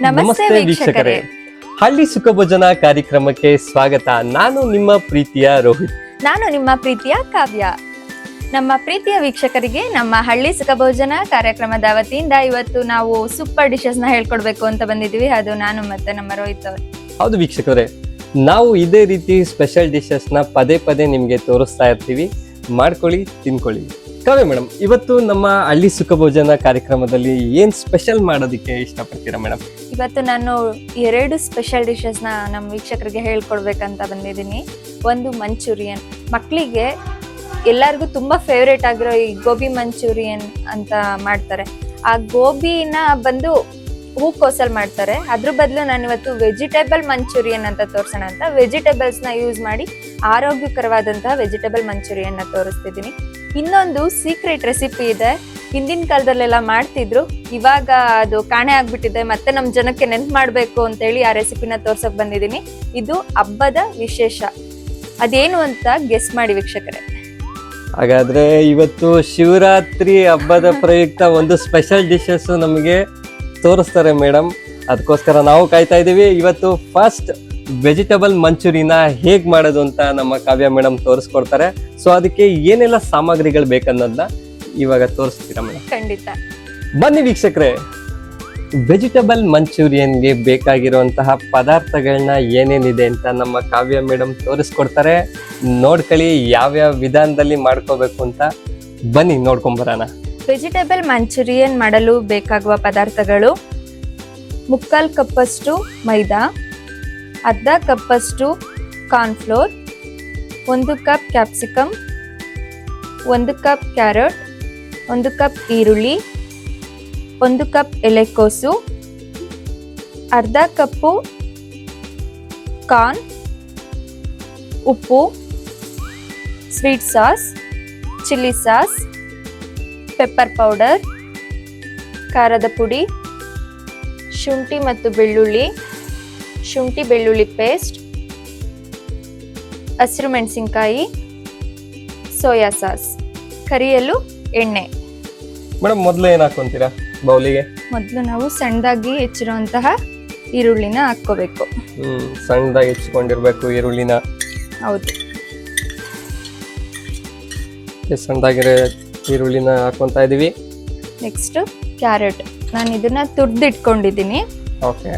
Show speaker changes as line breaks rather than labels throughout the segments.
ನಮಸ್ತೆ ವೀಕ್ಷಕರೇ, ಹಳ್ಳಿ ಸುಖ ಭೋಜನ ಕಾರ್ಯಕ್ರಮಕ್ಕೆ ಸ್ವಾಗತ. ನಾನು ನಿಮ್ಮ ಪ್ರೀತಿಯ ರೋಹಿತ್.
ನಾನು ನಿಮ್ಮ ಪ್ರೀತಿಯ ಕಾವ್ಯ. ನಮ್ಮ ಪ್ರೀತಿಯ ವೀಕ್ಷಕರಿಗೆ ನಮ್ಮ ಹಳ್ಳಿ ಸುಖ ಭೋಜನ ಕಾರ್ಯಕ್ರಮದ ವತಿಯಿಂದ ಇವತ್ತು ನಾವು ಸೂಪರ್ ಡಿಶಸ್ ನ ಹೇಳ್ಕೊಡ್ಬೇಕು ಅಂತ ಬಂದಿದೀವಿ. ಅದು ನಾನು ಮತ್ತೆ ನಮ್ಮ ರೋಹಿತ್ ಅವರು.
ಹೌದು ವೀಕ್ಷಕರೇ, ನಾವು ಇದೇ ರೀತಿ ಸ್ಪೆಷಲ್ ಡಿಶಸ್ ನ ಪದೇ ಪದೇ ನಿಮ್ಗೆ ತೋರಿಸ್ತಾ ಇರ್ತೀವಿ. ಮಾಡ್ಕೊಳ್ಳಿ, ತಿನ್ಕೊಳ್ಳಿ. ಕಾವ್ಯ ಮೇಡಮ್, ಇವತ್ತು ನಮ್ಮ ಹಳ್ಳಿ ಸುಖ ಭೋಜನ ಕಾರ್ಯಕ್ರಮದಲ್ಲಿ ಏನ್ ಸ್ಪೆಷಲ್ ಮಾಡೋದಕ್ಕೆ ಇಷ್ಟಪಡ್ತೀರಾ ಮೇಡಮ್?
ಇವತ್ತು ನಾನು 2 ಸ್ಪೆಷಲ್ ಡಿಶಸ್ ನ ನಮ್ಮ ವೀಕ್ಷಕರಿಗೆ ಹೇಳ್ಕೊಡ್ಬೇಕಂತ ಬಂದಿದ್ದೀನಿ. ಒಂದು ಮಂಚೂರಿಯನ್, ಮಕ್ಕಳಿಗೆ ಎಲ್ಲರಿಗೂ ತುಂಬಾ ಫೇವ್ರೇಟ್ ಆಗಿರೋ ಈ ಗೋಬಿ ಮಂಚೂರಿಯನ್ ಅಂತ ಮಾಡ್ತಾರೆ. ಆ ಗೋಬಿನ ಬಂದು ಹೂಕೋಸಲ್ಲಿ ಮಾಡ್ತಾರೆ. ಅದ್ರ ಬದಲು ನಾನು ಇವತ್ತು ವೆಜಿಟೇಬಲ್ ಮಂಚೂರಿಯನ್ ಅಂತ ತೋರ್ಸೋಣ ಅಂತ ವೆಜಿಟೇಬಲ್ಸ್ ನ ಯೂಸ್ ಮಾಡಿ ಆರೋಗ್ಯಕರವಾದಂತಹ ವೆಜಿಟೇಬಲ್ ಮಂಚೂರಿಯನ್ ನ ತೋರಿಸ್ತಿದ್ದೀನಿ. ಇನ್ನೊಂದು ಸೀಕ್ರೆಟ್ ರೆಸಿಪಿ ಇದೆ, ಹಿಂದಿನ ಕಾಲದಲ್ಲೆಲ್ಲ ಮಾಡ್ತಿದ್ರು, ಇವಾಗ ಅದು ಕಾಣೆ ಆಗ್ಬಿಟ್ಟಿದೆ. ಮತ್ತೆ ನಮ್ ಜನಕ್ಕೆ ನೆನ್ಪು ಮಾಡ್ಬೇಕು ಅಂತೇಳಿ ಆ ರೆಸಿಪಿನ ತೋರ್ಸಕ್ ಬಂದಿದ್ದೀನಿ. ಇದು ಹಬ್ಬದ ವಿಶೇಷ, ಅದೇನು ಅಂತ ಗೆಸ್ ಮಾಡಿ ವೀಕ್ಷಕರೇ.
ಹಾಗಾದ್ರೆ ಇವತ್ತು ಶಿವರಾತ್ರಿ ಹಬ್ಬದ ಪ್ರಯುಕ್ತ ಒಂದು ಸ್ಪೆಷಲ್ ಡಿಶಸ್ ನಮಗೆ ತೋರಿಸ್ತಾರೆ ಮೇಡಮ್. ಅದಕ್ಕೋಸ್ಕರ ನಾವು ಕಾಯ್ತಾ ಇದ್ದೀವಿ. ಇವತ್ತು ಫಸ್ಟ್ ವೆಜಿಟೇಬಲ್ ಮಂಚೂರಿನ ಹೇಗ್ ಮಾಡೋದು ಅಂತ ನಮ್ಮ ಕಾವ್ಯ ಮೇಡಮ್ ತೋರಿಸ್ಕೊಡ್ತಾರೆ. ಸೊ ಅದಕ್ಕೆ ಏನೆಲ್ಲ ಸಾಮಗ್ರಿಗಳು ಬೇಕನ್ನೋದನ್ನ ಇವಾಗ ತೋರಿಸ್ತೀರಾ ಮೇಡಮ್?
ಖಂಡಿತ
ಬನ್ನಿ ವೀಕ್ಷಕರೇ, ವೆಜಿಟೇಬಲ್ ಮಂಚೂರಿಯನ್ಗೆ ಬೇಕಾಗಿರುವಂತಹ ಪದಾರ್ಥಗಳನ್ನ ಏನೇನಿದೆ ಅಂತ ನಮ್ಮ ಕಾವ್ಯ ಮೇಡಮ್ ತೋರಿಸ್ಕೊಡ್ತಾರೆ. ನೋಡ್ಕೊಳ್ಳಿ ಯಾವ್ಯಾವ ವಿಧಾನದಲ್ಲಿ ಮಾಡ್ಕೋಬೇಕು ಅಂತ. ಬನ್ನಿ ನೋಡ್ಕೊಂಬರೋಣ.
ವೆಜಿಟೇಬಲ್ ಮಂಚೂರಿಯನ್ ಮಾಡಲು ಬೇಕಾಗುವ ಪದಾರ್ಥಗಳು: 3/4 ಕಪ್ಪಷ್ಟು ಮೈದಾ, ಅರ್ಧ ಕಪ್ಪಷ್ಟು cornflour, 1 cup capsicum, 1 cup carrot, 1 cup ಈರುಳ್ಳಿ, 1 ಕಪ್ ಎಲೆಕೋಸು, ಅರ್ಧ ಕಪ್ಪು ಕಾರ್ನ್, ಉಪ್ಪು, sweet sauce, chilli sauce, pepper powder, ಖಾರದ ಪುಡಿ, ಶುಂಠಿ ಮತ್ತು ಬೆಳ್ಳುಳ್ಳಿ, ಶುಂಠಿ ಬೆಳ್ಳುಳ್ಳಿ ಪೇಸ್ಟ್, ಹಸಿರು ಮೆಣಸಿನಕಾಯಿ, ಸೋಯಾ ಸಾಸ್, ಕರಿಯಲು ಎಣ್ಣೆ.
ಮೇಡಮ್, ಮೊದಲು ಏನು ಹಾಕೊಂತೀರಾ ಬೌಲಿಗೆ?
ಮೊದಲು ನಾವು ಸಣ್ಣದಾಗಿ ಹೆಚ್ಚಿರುವಂತಹ ಈರುಳ್ಳಿನ ಹಾಕ್ಕೋಬೇಕು.
ಸಣ್ಣದಾಗಿ ಹೆಚ್ಚಿಕೊಂಡಿರ್ಬೇಕು ಈರುಳ್ಳಿನ.
ಹೌದು,
ಸಣ್ಣದಾಗಿರೋ ಈರುಳ್ಳಿನ ಹಾಕೊಂತಾ ಇದೀವಿ.
ನೆಕ್ಸ್ಟ್ ಕ್ಯಾರೆಟ್, ನಾನು ಇದನ್ನ ತುರ್ದಿಟ್ಕೊಂಡಿದ್ದೀನಿ.
ಓಕೆ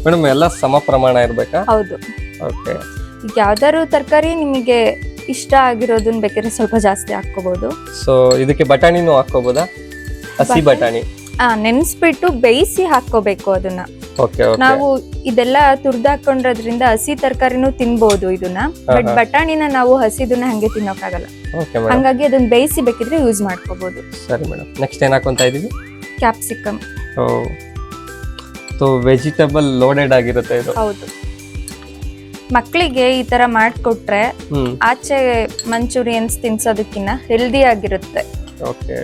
ಮೇಡಮ್, ಎಲ್ಲ ಸಮ ಪ್ರಮಾಣ ಇರ್ಬೇಕಾ?
ಹೌದು.
ಓಕೆ,
ಈಗ ಯಾವ್ದಾದ್ರು ತರಕಾರಿ ನಿಮಗೆ ಇಷ್ಟ ಆಗಿರೋದನ್ನ ಬೇಕಾದ್ರೆ ಸ್ವಲ್ಪ ಜಾಸ್ತಿ ಹಾಕ್ಕೋಬಹುದು.
ಸೊ ಇದಕ್ಕೆ ಬಟಾಣಿನೂ ಹಾಕೋಬಹುದಾ? ಹಸಿ ಬಟಾಣಿ
ನೆನ್ಸ್ಬಿಟ್ಟು ಬೇಯಿಸಿ ಹಾಕೋಬೇಕು ಅದನ್ನ.
Okay okay.
ನಾವು ಇದೆಲ್ಲ ತುರ್ದು ಹಾಕೊಂಡ್ರದ್ರಿಂದ ಹಸಿ ತರಕಾರಿನೂ ತಿನ್ಬಹುದು ಇದನ್ನ. ಬಟ್ ಬಟಾಣಿನ ನಾವು ಹಸಿದನ್ನ ಹಂಗೆ ತಿನ್ನೋಕ್ಕಾಗಲ್ಲ.
ಓಕೆ ಮೇಡಮ್,
ಹಂಗಾಗಿ ಅದನ್ನ ಬೇಯಿಸಿ ಬೇಕಿದ್ರೆ ಯೂಸ್ ಮಾಡ್ಕೋಬಹುದು.
ಸರಿ ಮೇಡಮ್. ನೆಕ್ಸ್ಟ್ ಏನ್ ಹಾಕೊಂತಾ ಇದೀವಿ?
ಕ್ಯಾಪ್ಸಿಕಮ್.
ಸೊ ವೆಜಿಟೇಬಲ್ ಲೋಡೆಡ್ ಆಗಿರುತ್ತೆ ಇದು.
ಹೌದು, ಮಕ್ಕಳಿಗೆ ಈ ತರ ಮಾಡ್ಕೊಟ್ರೆ ಆಚೆ ಮಂಚೂರಿಯನ್ಸ್ ತಿನ್ಸೋದಕ್ಕಿಂತ ಹೆಲ್ದಿ ಆಗಿರುತ್ತೆ.
Okay,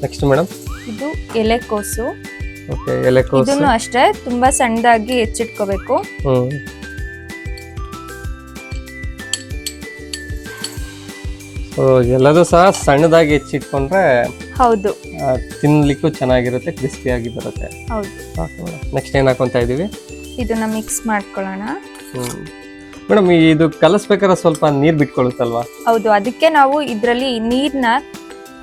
next madam?
ಇದು ಎಲೆಕೋಸು.
ಓಕೆ, ಎಲೆಕೋಸು
ಇದನ್ನು ಅಷ್ಟೇ ತುಂಬಾ ಸಣ್ಣದಾಗಿ ಹೆಚ್ಚಿಟ್ಕೋಬೇಕು.
ಎಲ್ಲದೂ ಸಹ ಸಣ್ಣದಾಗಿ ಹೆಚ್ಚಿಟ್ಕೊಂಡ್ರೆ
ಹೌದು,
ತಿನ್ಲಿಕ್ಕೂ ಚೆನ್ನಾಗಿರುತ್ತೆ, ಕ್ರಿಸ್ಪಿ ಆಗಿ ಬರುತ್ತೆ.
ಹೌದು.
ನೆಕ್ಸ್ಟ್ ಏನ್ ಹಾಕೊಂತಾ ಇದೀವಿ?
ಇದನ್ನ ಮಿಕ್ಸ್ ಮಾಡ್ಕೊಳ್ಳೋಣ.
ಮೇಡಮ್, ಇದು ಕಲಸ್ಬೇಕಾದ್ರೆ ಸ್ವಲ್ಪ ನೀರ್ ಬಿಟ್ಕೊಳ್ಳುತ್ತಲ್ವಾ?
ಹೌದು, ಅದಕ್ಕೆ ನಾವು ಇದ್ರಲ್ಲಿ ನೀರ್ನ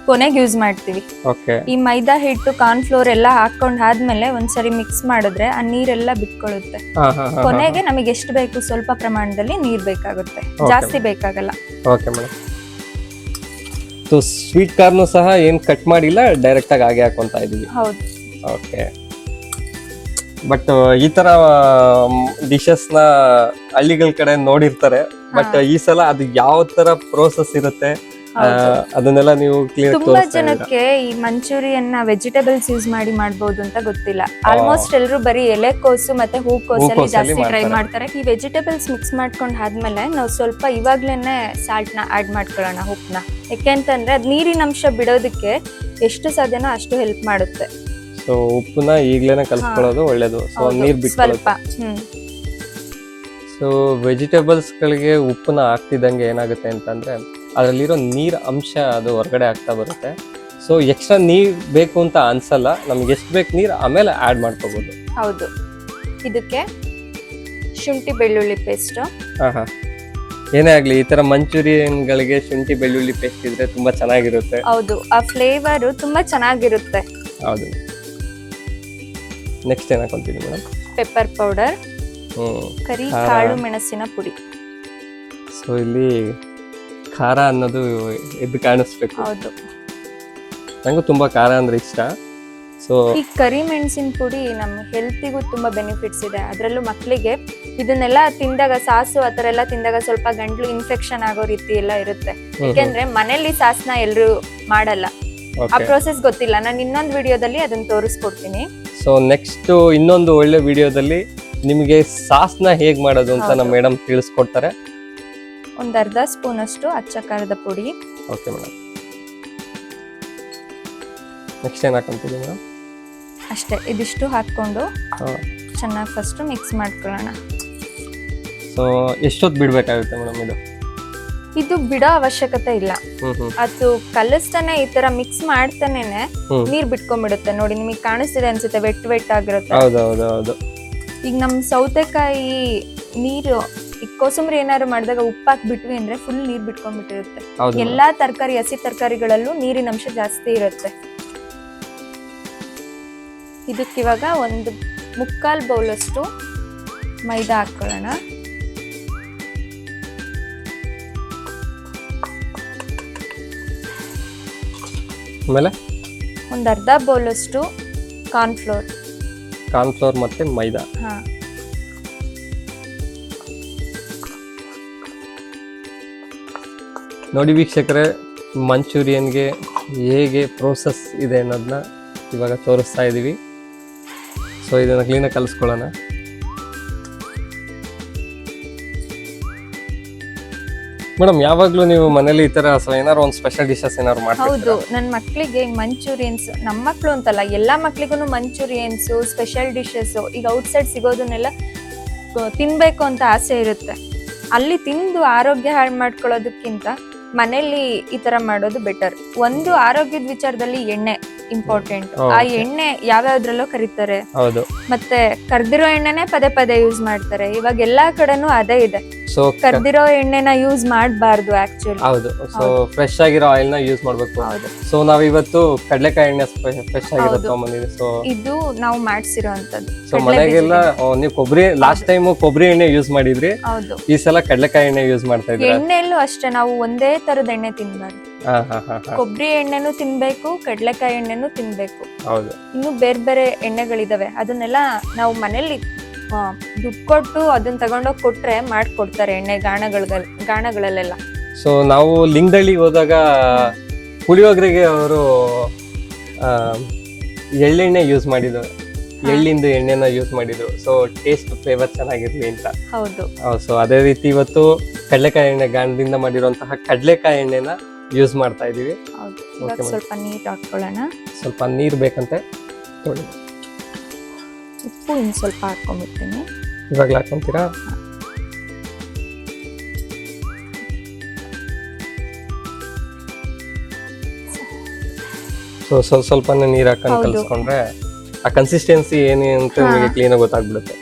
ಕೊನೆಗೆ ಯೂಸ್ ಮಾಡ್ತೀವಿ.
ಓಕೆ.
ಈ ಮೈದಾ ಹಿಟ್ಟು ಕಾರ್ನ್ಫ್ಲೋರ್ ಎಲ್ಲ ಹಾಕೊಂಡ್ ಆದ್ಮೇಲೆ ಒಂದ್ಸರಿ ಮಿಕ್ಸ್ ಮಾಡಿದ್ರೆ ಆ ನೀರೆಲ್ಲ ಬಿಟ್ಕೊಳ್ಳುತ್ತೆ. ಕೊನೆಗೆ ನಮಗೆ ಎಷ್ಟು ಬೇಕು ಸ್ವಲ್ಪ ಪ್ರಮಾಣದಲ್ಲಿ ನೀರ್ ಬೇಕಾಗುತ್ತೆ, ಜಾಸ್ತಿ ಬೇಕಾಗಲ್ಲ.
Okay madam. So sweet corn ಸಹ ಏನ್ ಕಟ್ ಮಾಡಿಲ್ಲ, ಡೈರೆಕ್ಟ್ ಆಗಿ ಹಾಗೆ ಹಾಕೊಂತಾ ಇದೀವಿ.
ಹೌದು.
ಓಕೆ. ಬಟ್ ಈ ತರ ಡಿಶಸ್ ನ ಹಳ್ಳಿಗಳ ಕಡೆ ನೋಡಿರ್ತಾರೆ, ಬಟ್ ಈ ಸಲ ಅದು ಯಾವ ತರ ಪ್ರೋಸೆಸ್ ಇರುತ್ತೆ ಅದನ್ನೆಲ್ಲ ನೀವು ಕ್ಲಿಯರ್
ತುಂಬಾ ಜನಕ್ಕೆ ಈ ಮಂಚೂರಿಯನ್ ವೆಜಿಟೇಬಲ್ಸ್ ಯೂಸ್ ಮಾಡಿ ಮಾಡಬಹುದು ಅಂತ ಗೊತ್ತಿಲ್ಲ. ಆಲ್ಮೋಸ್ಟ್ ಎಲ್ಲರೂ ಬರೀ ಎಲೆಕೋಸು ಮತ್ತೆ ಹೂಕೋಸಲ್ಲಿ ಜಾಸ್ತಿ ಟ್ರೈ ಮಾಡ್ತಾರೆ. ಈ ವೆಜಿಟೇಬಲ್ಸ್ ಮಿಕ್ಸ್ ಮಾಡ್ಕೊಂಡ್ ಆದ್ಮೇಲೆ ನಾವು ಸ್ವಲ್ಪ ಇವಾಗ್ಲೇನೆ ಸಾಲ್ಟ್ ನ ಆಡ್ ಮಾಡ್ಕೊಳ್ಳೋಣ, ಉಪ್ಪನ್ನ. ಯಾಕೆಂತಂದ್ರೆ ಅದ್ ನೀರಿನ ಅಂಶ ಬಿಡೋದಕ್ಕೆ ಎಷ್ಟು ಸಾಧ್ಯನೋ ಅಷ್ಟು ಹೆಲ್ಪ್ ಮಾಡುತ್ತೆ.
ಸೊ ಉಪ್ಪನ್ನ ಈಗ್ಲೇನೆ ಕಲ್ಸ್ಕೊಳ್ಳೋದು ಒಳ್ಳೇದು. ಸೊ ನೀರ್
ಸ್ವಲ್ಪ.
ಸೊ ವೆಜಿಟೇಬಲ್ಸ್ ಗಳಿಗೆ ಉಪ್ಪನ್ನ ಹಾಕ್ತಿದ್ದಂಗೆ ಏನಾಗುತ್ತೆ ಅಂತಂದ್ರೆ ಅದರಲ್ಲಿರೋ ನೀರ್ ಅಂಶ ಅದು ಹೊರಗಡೆ ಆಗ್ತಾ ಬರುತ್ತೆ. ಸೊ ಎಕ್ಸ್ಟ್ರಾ ನೀರು ಬೇಕು ಅಂತ ಅನ್ಸಲ್ಲ, ನಮ್ಗೆ ಎಷ್ಟು ಬೇಕು ನೀರು ಆಮೇಲೆ ಆ್ಯಡ್ ಮಾಡ್ಕೋಬೋದು.
ಹೌದು. ಇದಕ್ಕೆ ಶುಂಠಿ ಬೆಳ್ಳುಳ್ಳಿ ಪೇಸ್ಟ್.
ಹಾ ಏನೇ ಆಗ್ಲಿ ಈ ತರ ಮಂಚೂರಿಯನ್ಗಳಿಗೆ ಶುಂಠಿ ಬೆಳ್ಳುಳ್ಳಿ ಪೇಸ್ಟ್ ಇದ್ರೆ ತುಂಬಾ ಚೆನ್ನಾಗಿರುತ್ತೆ.
ಹೌದು, ಆ ಫ್ಲೇವರ್ ತುಂಬಾ ಚೆನ್ನಾಗಿರುತ್ತೆ.
ಹೌದು. ನೆಕ್ಸ್ಟ್ ಏನ್ ಹಾಕೊಂತೀವಿ ಮೇಡಮ್?
ಪೆಪ್ಪರ್ ಪೌಡರ್, ಕರಿ ಕಾಳು ಮೆಣಸಿನ ಪುಡಿ.
ಸೊ ಇಲ್ಲಿ ಖಾರ ಅನ್ನೋದು ಎದ್ದು ಕಾಣಿಸ್ಬೇಕು.
ಹೌದು,
ನಂಗೂ ತುಂಬಾ ಖಾರ ಅಂದ್ರೆ ಇಷ್ಟ. ಸೊ
ಈ ಕರಿ ಮೆಣಸಿನ ಪುಡಿ ನಮ್ಮ ಹೆಲ್ತಿಗೂ ತುಂಬಾ ಬೆನಿಫಿಟ್ಸ್ ಇದೆ. ಅದರಲ್ಲೂ ಮಕ್ಕಳಿಗೆ ಇದನ್ನೆಲ್ಲ ತಿಂದಾಗ, ಸಾಸು ಆ ಥರ ಎಲ್ಲ ತಿಂದಾಗ ಸ್ವಲ್ಪ ಗಂಟ್ಲು ಇನ್ಫೆಕ್ಷನ್ ಆಗೋ ರೀತಿ ಎಲ್ಲ ಇರುತ್ತೆ. ಯಾಕೆಂದ್ರೆ ಮನೇಲಿ ಸಾಸ್ನ ಎಲ್ಲರೂ ಮಾಡಲ್ಲ, ಆ ಪ್ರೋಸೆಸ್ ಗೊತ್ತಿಲ್ಲ. ನಾನು ಇನ್ನೊಂದು ವಿಡಿಯೋದಲ್ಲಿ ಅದನ್ನ ತೋರಿಸ್ಕೊಡ್ತೀನಿ.
ಸೊ ನೆಕ್ಸ್ಟ್ ಇನ್ನೊಂದು ಒಳ್ಳೆ ವಿಡಿಯೋದಲ್ಲಿ ನಿಮಗೆ ಸಾಸ್ನ ಹೇಗ್ ಮಾಡೋದು ಅಂತ ನಮ್ಮ ಮೇಡಮ್ ತಿಳಿಸ್ಕೊಡ್ತಾರೆ.
ಒಂದು ಅರ್ಧ ಸ್ಪೂನ್ ಅಷ್ಟು ಅಚ್ಚ ಖಾರದ ಪುಡಿ.
Okay madam. ನೆಕ್ಸ್ಟ್ ಏನ್ ಹಾಕೊಂತೀವಿ ಮೇಡಮ್?
ಅಷ್ಟೇ, ಇದಿಷ್ಟು ಹಾಕೊಂಡು ಚೆನ್ನಾಗಿ ಫಸ್ಟ್ ಮಿಕ್ಸ್ ಮಾಡ್ಕೊಳ್ಳೋಣ.
ಸೊ ಎಷ್ಟೊತ್ತು ಬಿಡ್ಬೇಕಾಗುತ್ತೆ ಮೇಡಮ್ ಇದು?
ಇದು ಬಿಡೋ ಅವಶ್ಯಕತೆ ಇಲ್ಲ. ಅದು ಕಲಿಸ್ತಾನೆ ಈ ತರ ಮಿಕ್ಸ್ ಮಾಡ್ತಾನೆ ನೀರ್ ಬಿಟ್ಕೊಂಡ್ಬಿಡುತ್ತೆ. ನೋಡಿ, ನಿಮಗೆ ಕಾಣಿಸ್ತಿದೆ ಅನ್ಸುತ್ತೆ, ವೆಟ್ ವೆಟ್ ಆಗಿರುತ್ತೆ.
ಹೌದು.
ಈಗ ನಮ್ ಸೌತೆಕಾಯಿ ನೀರು, ಈಗ ಕೋಸಂಬರಿ ಏನಾದ್ರು ಮಾಡಿದಾಗ ಉಪ್ಪು ಹಾಕ್ಬಿಟ್ವಿ ಅಂದ್ರೆ ಫುಲ್ ನೀರ್ ಬಿಟ್ಕೊಂಡ್ಬಿಟ್ಟಿರುತ್ತೆ. ಎಲ್ಲಾ ತರಕಾರಿ, ಹಸಿ ತರಕಾರಿಗಳಲ್ಲೂ ನೀರಿನ ಅಂಶ ಜಾಸ್ತಿ ಇರುತ್ತೆ. ಇದಕ್ಕಿವಾಗ ಒಂದು 3/4 ಬೌಲ್ ಅಷ್ಟು ಮೈದಾ ಹಾಕೊಳ್ಳೋಣ.
ಆಮೇಲೆ
ಒಂದು ಅರ್ಧ ಬೌಲ್ ಅಷ್ಟು ಕಾರ್ನ್ಫ್ಲೋರ್
ಮತ್ತೆ ಮೈದಾ. ನೋಡಿ ವೀಕ್ಷಕರೇ, ಮಂಚೂರಿಯನ್ಗೆ ಹೇಗೆ ಪ್ರೋಸೆಸ್ ಇದೆ ಅನ್ನೋದನ್ನ ಇವಾಗ ತೋರಿಸ್ತಾ ಇದ್ದೀವಿ. ಸೊ ಇದನ್ನ ಕ್ಲೀನಾಗಿ ಕಲಿಸ್ಕೊಳ್ಳೋಣ. ಮೇಡಮ್, ಯಾವಾಗ್ಲೂ ನೀವು ಮನೇಲಿ ಈ ತರ ಏನಾದ್ರು ಒಂದು ಸ್ಪೆಷಲ್ ಡಿಶಸ್ ಏನಾದ್ರು ಮಾಡ್ತೀರಾ?
ಹೌದು, ನನ್ನ ಮಕ್ಕಳಿಗೆ ಮಂಚೂರಿಯನ್ಸ್, ನಮ್ಮ ಮಕ್ಕಳು ಅಂತಲ್ಲ ಎಲ್ಲಾ ಮಕ್ಳಿಗೂ ಮಂಚೂರಿಯನ್ಸ್, ಸ್ಪೆಷಲ್ ಡಿಶಸ್ ಈಗ ಔಟ್ಸೈಡ್ ಸಿಗೋದನ್ನೆಲ್ಲ ತಿನ್ಬೇಕು ಅಂತ ಆಸೆ ಇರುತ್ತೆ. ಅಲ್ಲಿ ತಿಂದು ಆರೋಗ್ಯ ಹಾಳು ಮಾಡ್ಕೊಳ್ಳೋದಕ್ಕಿಂತ ಮನೇಲಿ ಈ ತರ ಮಾಡೋದು ಬೆಟರ್. ಒಂದು ಆರೋಗ್ಯದ ವಿಚಾರದಲ್ಲಿ ಎಣ್ಣೆ ಇಂಪಾರ್ಟೆಂಟ್. ಆ ಎಣ್ಣೆ ಯಾವ್ಯಾವ್ದ್ರಲ್ಲೂ ಕರೀತಾರೆ.
ಹೌದು.
ಮತ್ತೆ ಕರ್ದಿರೋ ಎಣ್ಣೆನೆ ಪದೇ ಪದೇ ಯೂಸ್ ಮಾಡ್ತಾರೆ. ಇವಾಗ ಎಲ್ಲಾ ಕಡೆನೂ ಅದೇ ಇದೆ.
ಸೊ
ಕರ್ದಿರೋ ಎಣ್ಣೆನ ಯೂಸ್ ಮಾಡಬಾರ್ದು ಆಕ್ಚುಲಿ.
ಹೌದು. ಸೊ ಫ್ರೆಶ್ ಆಗಿರೋ ಆಯಿಲ್ ನ ಯೂಸ್ ಮಾಡ್ಬೇಕು. ಸೊ ನಾವ್ ಇವತ್ತು ಕಡಲೆಕಾಯಿ ಎಣ್ಣೆ ಫ್ರೆಶ್ ಆಗಿರೋ ತಗೊಂಡ್ಬಂದಿದ್ದೀವಿ. ಸೊ
ಇದು ನಾವು ಮಾಡ್ಸಿರೋ ಅಂತದ್ದು.
ಸೊ ಮನೆಗೆಲ್ಲ ನೀವು ಕೊಬ್ಬರಿ, ಲಾಸ್ಟ್ ಟೈಮ್ ಕೊಬ್ಬರಿ ಎಣ್ಣೆ ಯೂಸ್ ಮಾಡಿದ್ರಿ.
ಹೌದು.
ಈ ಸಲ ಕಡಲೆಕಾಯಿ ಎಣ್ಣೆ ಯೂಸ್ ಮಾಡ್ತಾ ಇದ್ದೀವಿ.
ಎಣ್ಣೆಲ್ಲೂ ಅಷ್ಟೇ, ನಾವು ಒಂದೇ ತರದ ಎಣ್ಣೆ ತಿನ್ಬಾರ್ದು. ಕೊಬ್ಬರಿ ಎಣ್ಣೆನೂ ತಿನ್ಬೇಕು, ಕಡಲೆಕಾಯಿ ಎಣ್ಣೆನೂ ತಿನ್ಬೇಕು.
ಹೌದು.
ಇನ್ನು ಬೇರೆ ಬೇರೆ ಎಣ್ಣೆಗಳಿದಾವೆ, ಅದನ್ನೆಲ್ಲ ನಾವು ಮನೇಲಿ ದುಡ್ಡು ಕೊಟ್ಟು ಅದನ್ನ ತಗೊಂಡೋಗಿ ಕೊಟ್ರೆ ಮಾಡ್ಕೊಡ್ತಾರೆ ಎಣ್ಣೆ ಗಾಣಗಳಲ್ಲೆಲ್ಲ.
ಸೊ ನಾವು ಲಿಂಗದಳ್ಳಿಗೆ ಹೋದಾಗ ಪುಳಿಯೋಗರೆಗೆ ಅವರು ಎಳ್ಳೆಣ್ಣೆ ಯೂಸ್ ಮಾಡಿದ್ರು, ಎಳ್ಳಿಂದ ಎಣ್ಣೆನ ಯೂಸ್ ಮಾಡಿದ್ರು. ಸೊ ಟೇಸ್ಟ್ ಫ್ಲೇವರ್ ಚೆನ್ನಾಗಿರ್ಲಿ ಅಂತ.
ಹೌದು.
ಸೊ ಅದೇ ರೀತಿ ಇವತ್ತು ಕಡಲೆಕಾಯಿ ಎಣ್ಣೆ, ಗಾಣದಿಂದ ಮಾಡಿರುವಂತಹ ಕಡಲೆಕಾಯಿ ಎಣ್ಣೆನ ಯೂಸ್ ಮಾಡ್ತಾ ಇದೀವಿ.
ಸ್ವಲ್ಪ ನೀರು ಹಾಕೊಳ್ಳೋಣ.
ಸ್ವಲ್ಪ ನೀರು ಬೇಕಂತೆ, ತೊಳಿ.
ಉಪ್ಪು ಇನ್ನು ಸ್ವಲ್ಪ ಹಾಕೊಂಡ್ಬಿಡ್ತೀನಿ.
ಇವಾಗಲೇ ಹಾಕೊಂತೀರಾ? ಸೊ ಸ್ವಲ್ಪನೇ ನೀರು ಹಾಕೊಂಡು ಕಲಿಸ್ಕೊಂಡ್ರೆ ಆ ಕನ್ಸಿಸ್ಟೆನ್ಸಿ ಏನು ಅಂತ ನಿಮಗೆ ಕ್ಲೀನ್ ಆಗಿ ಗೊತ್ತಾಗ್ಬಿಡುತ್ತೆ.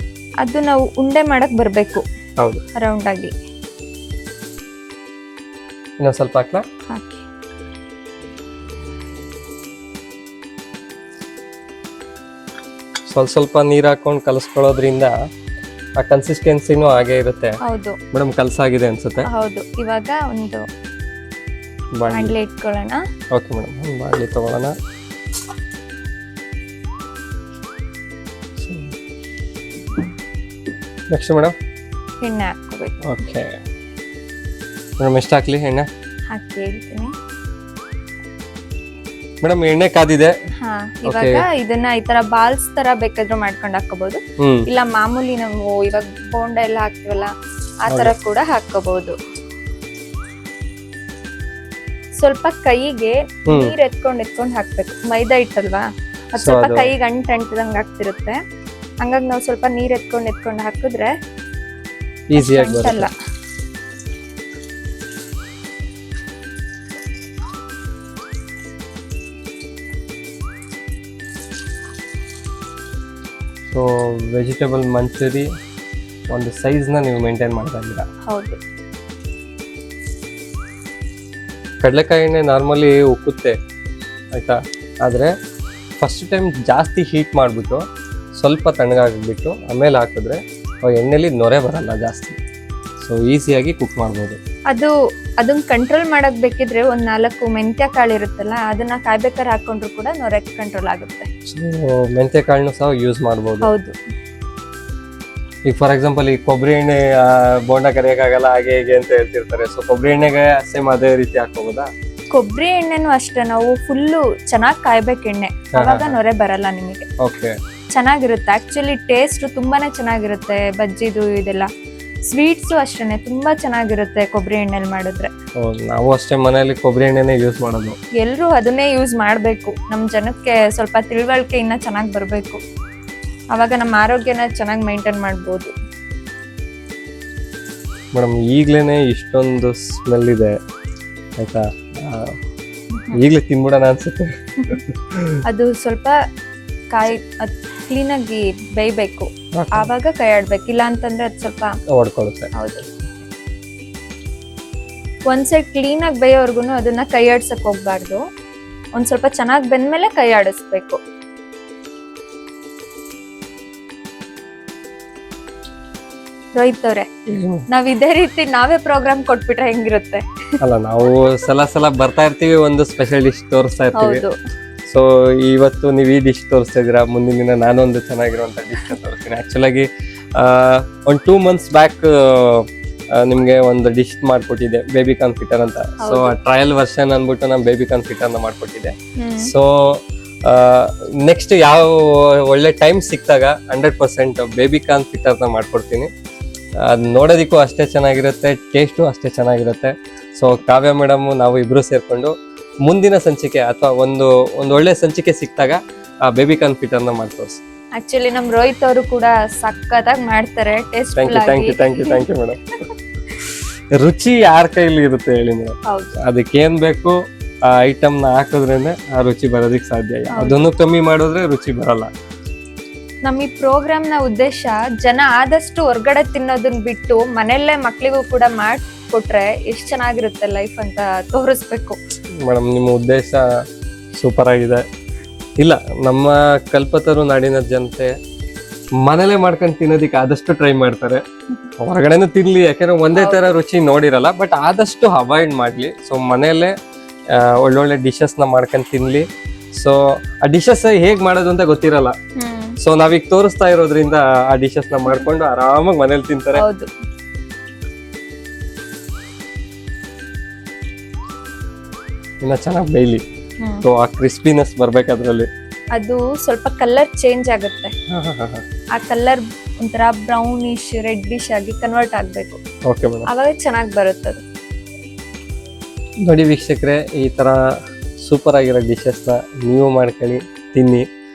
ಅದು ನಾವು ಉಂಡೆ ಮಾಡಕ್ ಬರ್ಬೇಕು.
ಹೌದು,
ರೌಂಡ್ ಆಗಿ.
ಇನ್ನೊಂದು ಸ್ವಲ್ಪ ಹಾಕ್ಲಾ?
ಹಾಕಿ.
ಸ್ವಲ್ಪ ನೀರು ಹಾಕೊಂಡು ಕಲಿಸ್ಕೊಳ್ಳೋದ್ರಿಂದ ಆ ಕನ್ಸಿಸ್ಟೆನ್ಸಿನೂ ಹಾಗೆ ಇರುತ್ತೆ.
ಹೌದು
ಮೇಡಮ್, ಕಲಸಾಗಿದೆ ಅನ್ಸುತ್ತೆ.
ಹೌದು. ಇವಾಗ ಒಂದು ಬಾಣಲೆ ಇಟ್ಕೊಳ್ಳೋಣ.
ಓಕೆ ಮೇಡಮ್, ಒಂದು ಬಾಣಲೆ ತಗೊಳ್ಳೋಣ. ನೆಕ್ಸ್ಟ್ ಮೇಡಮ್
ಎಣ್ಣೆ ಹಾಕೋಬೇಕು.
ಓಕೆ ಮೇಡಮ್, ಎಷ್ಟು ಹಾಕ್ಲಿ ಎಣ್ಣೆ?
ಹಾಕಿ ಹೇಳ್ತೀನಿ
ಮೇಡಮ್. ಎಣ್ಣೆ ಕಾದಿದೆ.
ಹಾ, ಇವಾಗ ಇದನ್ನ ಈ ತರ ಬಾಲ್ಸ್ ತರ ಬೇಕಾದ್ರೂ ಮಾಡ್ಕೊಂಡು ಹಾಕೋಬಹುದು, ಇಲ್ಲ ಮಾಮೂಲಿ ನಾವು ಇವಾಗ ಬೋಂಡ ಎಲ್ಲ ಹಾಕ್ತಿವಲ್ಲ ಆ ತರ ಕೂಡ ಹಾಕೋಬಹುದು. ಸ್ವಲ್ಪ ಕೈಗೆ ನೀರ್ ಎತ್ಕೊಂಡ್ ಹಾಕ್ಬೇಕು. ಮೈದಾ ಇಟ್ಟಲ್ವಾ, ಅದು ಸ್ವಲ್ಪ ಕೈಗೆ ಅಂಟಂಟದಂಗ್ ಆಗ್ತಿರುತ್ತೆ. ಹಂಗಾಗಿ ನಾವು ಸ್ವಲ್ಪ ನೀರ್ ಎತ್ಕೊಂಡ್ ಹಾಕಿದ್ರೆ
ಈಸಿಯಾಗಿ ಬರಲ್ಲ. ಸೊ ವೆಜಿಟೇಬಲ್ ಮಂಚೂರಿ ಒಂದು ಸೈಜ್ನ ನೀವು ಮೇಂಟೈನ್ ಮಾಡ್ತಾ ಇದ್ದೀರಾ.
ಹೌದು.
ಕಡಲೆಕಾಯಿ ಎಣ್ಣೆ ನಾರ್ಮಲಿ ಉಕ್ಕುತ್ತೆ ಆಯಿತಾ, ಆದರೆ ಫಸ್ಟ್ ಟೈಮ್ ಜಾಸ್ತಿ ಹೀಟ್ ಮಾಡಿಬಿಟ್ಟು ಸ್ವಲ್ಪ ತಣ್ಣಗಾಗಿಬಿಟ್ಟು ಆಮೇಲೆ ಹಾಕಿದ್ರೆ ಎಣ್ಣೆಲಿ ನೊರೆ ಬರಲ್ಲ ಜಾಸ್ತಿ, ಸೊ ಈಸಿಯಾಗಿ ಕುಕ್ ಮಾಡ್ಬೋದು.
ಅದನ್ನ ಕಂಟ್ರೋಲ್ ಮಾಡಕ್ ಬೇಕಿದ್ರೆ ಒಂದ್ 4 ಮೆಂತ್ಯ ಕಾಳು ಇರುತ್ತಲ್ಲ, ಅದನ್ನ ಕಾಯ್ಬೇಕಾದ್ರೆ ಹಾಕೊಂಡ್ರು ಕೂಡ ನೊರೆ ಕಂಟ್ರೋಲ್ ಆಗುತ್ತೆ.
ಸೊ ಮೆಂತ್ಯ ಕಾಳನ್ನು ಸಹ ಯೂಸ್ ಮಾಡ್ಬೋದು.
ಹೌದು.
ಈಗ ಫಾರ್ ಎಕ್ಸಾಂಪಲ್ ಈ ಕೊಬ್ಬರಿ ಎಣ್ಣೆ ಬೋಂಡ ಕರಿಯಕ್ಕಾಗಲ್ಲ ಹಾಗೆ ಹೇಗೆ ಅಂತ ಹೇಳ್ತಿರ್ತಾರೆ, ಸೊ ಕೊಬ್ಬರಿ ಎಣ್ಣೆಗೆ ಸೇಮ್ ಅದೇ ರೀತಿ ಹಾಕೋಬೋದಾ?
ಕೊಬ್ಬರಿ ಎಣ್ಣೆನು ಅಷ್ಟೇ, ನಾವು ಫುಲ್ಲು ಚೆನ್ನಾಗಿ ಕಾಯ್ಬೇಕು ಎಣ್ಣೆ, ಅವಾಗ ನೊರೆ ಬರಲ್ಲ ನಿಮಗೆ.
ಓಕೆ,
ಚೆನ್ನಾಗಿರುತ್ತೆ. ಆಕ್ಚುಲಿ ಟೇಸ್ಟ್ ತುಂಬಾನೇ ಚೆನ್ನಾಗಿರುತ್ತೆ. ಬಜ್ಜಿದು ಇದೆಲ್ಲ ಸ್ವೀಟ್ಸು ಅಷ್ಟೇನೆ ತುಂಬಾ ಚೆನ್ನಾಗಿರುತ್ತೆ ಕೊಬ್ಬರಿ ಎಣ್ಣೆಲಿ ಮಾಡಿದ್ರೆ.
ನಾವು ಅಷ್ಟೇ ಮನೆಯಲ್ಲಿ ಕೊಬ್ಬರಿ ಎಣ್ಣೆನೇ ಯೂಸ್ ಮಾಡೋದು.
ಎಲ್ಲರೂ ಅದನ್ನೇ ಯೂಸ್ ಮಾಡಬೇಕು. ನಮ್ಮ ಜನಕ್ಕೆ ಸ್ವಲ್ಪ ತಿಳುವಳಿಕೆ ಇನ್ನ ಚೆನ್ನಾಗಿ ಬರಬೇಕು, ಅವಾಗ ನಮ್ಮ ಆರೋಗ್ಯನ ಚೆನ್ನಾಗಿ ಮೇಂಟೈನ್ ಮಾಡ್ಬೋದು.
ಮೇಡಮ್ ಈಗ್ಲೇನೆ ಇಷ್ಟೊಂದು ಸ್ಮೆಲ್ ಇದೆ ಆಯ್ತಾ, ಈಗಲೇ ತಿನ್ಬಿಡೋಣ ಅನ್ಸುತ್ತೆ.
ಅದು ಸ್ವಲ್ಪ ಕ್ಲೀನಾಗಿ ಬೇಯಬೇಕು, ಆವಾಗ ಕೈ ಆಡ್ಬೇಕು, ಇಲ್ಲ ಅಂತಂದ್ರೆ ಅದು ಸ್ವಲ್ಪ
ಹೊಡ್ಕೊಳ್ಳುತ್ತೆ.
ಹೌದು. ಒಂದ್ ಸೈಡ್ ಕ್ಲೀನಾಗಿ ಬೇಯೋವರ್ಗು ಅದನ್ನ ಕೈ ಆಡ್ಸಕ್ ಹೋಗ್ಬಾರ್ದು. ಒಂದ್ ಸ್ವಲ್ಪ ಚೆನ್ನಾಗಿ ಬೆಂದ್ಮೇಲೆ ಕೈ ಆಡಿಸ್ಬೇಕು. ರೋಹಿತ್ ಅವ್ರೆ, ನಾವ್ ಇದೇ ರೀತಿ ನಾವೇ ಪ್ರೋಗ್ರಾಮ್ ಕೊಟ್ಬಿಟ್ರೆ ಹೆಂಗಿರುತ್ತೆ?
ಅಲ್ಲ, ನಾವು ಸಲ ಬರ್ತಾ ಇರ್ತೀವಿ, ಒಂದು ಸ್ಪೆಷಲ್ ಡಿಶ್ ತೋರಿಸ್ತಾ ಇರ್ತೀವಿ.
ಹೌದು.
ಸೊ ಇವತ್ತು ನೀವು ಈ ಡಿಶ್ ತೋರಿಸ್ತಾ ಇದ್ದೀರಾ, ಮುಂದಿನ ದಿನ ನಾನೊಂದು ಚೆನ್ನಾಗಿರುವಂತ ಡಿಶ್ ತೋರಿಸ್ತೀನಿ. ಆಕ್ಚುಲಾಗಿ ಒಂದು 2 months ಬ್ಯಾಕ್ ನಿಮ್ಗೆ ಒಂದು ಡಿಶ್ ಮಾಡ್ಕೊಟ್ಟಿದ್ದೆ, ಬೇಬಿ ಕಾರ್ನ್ ಫಿಟರ್ ಅಂತ. ಸೊ ಟ್ರಯಲ್ ವರ್ಷನ್ ಅಂದ್ಬಿಟ್ಟು ನಾನು ಬೇಬಿ ಕಾರ್ನ್ ಫಿಟರ್ ನ ಮಾಡ್ಕೊಟ್ಟಿದ್ದೆ. ಸೊ ನೆಕ್ಸ್ಟ್ ಯಾವ ಒಳ್ಳೆ ಟೈಮ್ ಸಿಕ್ತಾಗ 100% ಬೇಬಿ ಕಾರ್ನ್ ಫಿಟರ್ ನ ಮಾಡ್ಕೊಡ್ತೀನಿ. ಅದು ನೋಡೋದಿಕ್ಕೂ ಅಷ್ಟೇ ಚೆನ್ನಾಗಿರುತ್ತೆ, ಟೇಸ್ಟು ಅಷ್ಟೇ ಚೆನ್ನಾಗಿರುತ್ತೆ. ಸೊ ಕಾವ್ಯ ಮೇಡಮ್ ನಾವು ಇಬ್ರು ಸೇರ್ಕೊಂಡು ಮುಂದಿನ ಸಂಚಿಕೆ ಅಥವಾ ಒಂದು ಒಳ್ಳೆ ಸಂಚಿಕೆ ಸಿಕ್ತಾಗ ಆ ಬೇಬಿ ಕಾರ್ನ್ ಫಿಟರ್ ನ ಮಾಡಿ ತೋರಿಸಿ.
ಆಕ್ಚುಲಿ ನಮ್ ರೋಹಿತ್ ಅವರು ಕೂಡ ಸಕ್ಕತ್ತಾಗಿ ಮಾಡ್ತಾರೆ.
Thank you madam. ರುಚಿ ಯಾರ ಕೈಲಿ ಇರುತ್ತೆ ಹೇಳಿ ಮೇಡಮ್? ಅದಕ್ಕೆ ಏನ್ ಬೇಕು ಆ ಐಟಮ್ ನ ಹಾಕಿದ್ರೇನೆ ಆ ರುಚಿ ಬರೋದಿಕ್ ಸಾಧ್ಯ. ಅದನ್ನು ಕಮ್ಮಿ ಮಾಡಿದ್ರೆ ರುಚಿ ಬರಲ್ಲ.
ನಮ್ ಈ ಪ್ರೋಗ್ರಾಮ್ ನ ಉದ್ದೇಶ ಜನ ಆದಷ್ಟು ಹೊರ್ಗಡೆ ತಿನ್ನೋದನ್ನ ಬಿಟ್ಟು ಮನೆಯಲ್ಲೇ ಮಕ್ಳಿಗೂ ಕೂಡ ಮಾಡ್ಕೊಟ್ರೆ ಎಷ್ಟ್ ಚೆನ್ನಾಗಿರುತ್ತೆ ಲೈಫ್ ಅಂತ ತೋರಿಸ್ಬೇಕು.
ಮೇಡಮ್ ನಿಮ್ಮ ಉದ್ದೇಶ ಸೂಪರ್ ಆಗಿದೆ. ಇಲ್ಲ, ನಮ್ಮ ಕಲ್ಪತರು ನಾಡಿನ ಜನತೆ ಮನೇಲೆ ಮಾಡ್ಕೊಂಡು ತಿನ್ನೋದಿಕ್ಕೆ ಆದಷ್ಟು ಟ್ರೈ ಮಾಡ್ತಾರೆ. ಹೊರಗಡೆನೂ ತಿನ್ಲಿ, ಯಾಕಂದ್ರೆ ಒಂದೇ ತರ ರುಚಿ ನೋಡಿರಲ್ಲ, ಬಟ್ ಆದಷ್ಟು ಅವಾಯ್ಡ್ ಮಾಡ್ಲಿ. ಸೊ ಮನೆಯಲ್ಲೇ ಒಳ್ಳೊಳ್ಳೆ ಡಿಶಸ್ ನ ಮಾಡ್ಕೊಂಡು ತಿನ್ಲಿ. ಸೊ ಆ ಡಿಶಸ್ ಹೇಗ್ ಮಾಡೋದು ಅಂತ ಗೊತ್ತಿರಲ್ಲ. ಸೊ ನಾವೀಗ ತೋರಿಸ್ತಾ ಇರೋದ್ರಿಂದ ಆ ಡಿಶಸ್ ನ ಮಾಡ್ಕೊಂಡು ಆರಾಮಾಗಿ ಮನೇಲಿ ತಿಂತಾರೆ. ಇನ್ನ ಚೆನ್ನಾಗಿ ಬೇಯ್ಲಿ. ಸೊ ಆ ಕ್ರಿಸ್ಪಿನೆಸ್ ಬರ್ಬೇಕು ಅದ್ರಲ್ಲಿ.
ಅದು ಸ್ವಲ್ಪ ಕಲರ್ ಚೇಂಜ್ ಆಗುತ್ತೆ. ಆ ಕಲರ್ ಒಂಥರ ಬ್ರೌನಿಶ್ ರೆಡ್ಡಿಶ್ ಆಗಿ ಕನ್ವರ್ಟ್ ಆಗ್ಬೇಕು.
ಓಕೆ ಮೇಡಮ್,
ಅವಾಗ ಚೆನ್ನಾಗಿ ಬರುತ್ತೆ ಅದು.
ನೋಡಿ ವೀಕ್ಷಕರೇ, ಈ ತರ ಸೂಪರ್ ಆಗಿರೋ ಡಿಶಸ್ ನ ನೀವು ಮಾಡ್ಕೊಳ್ಳಿ, ತಿನ್ನಿ.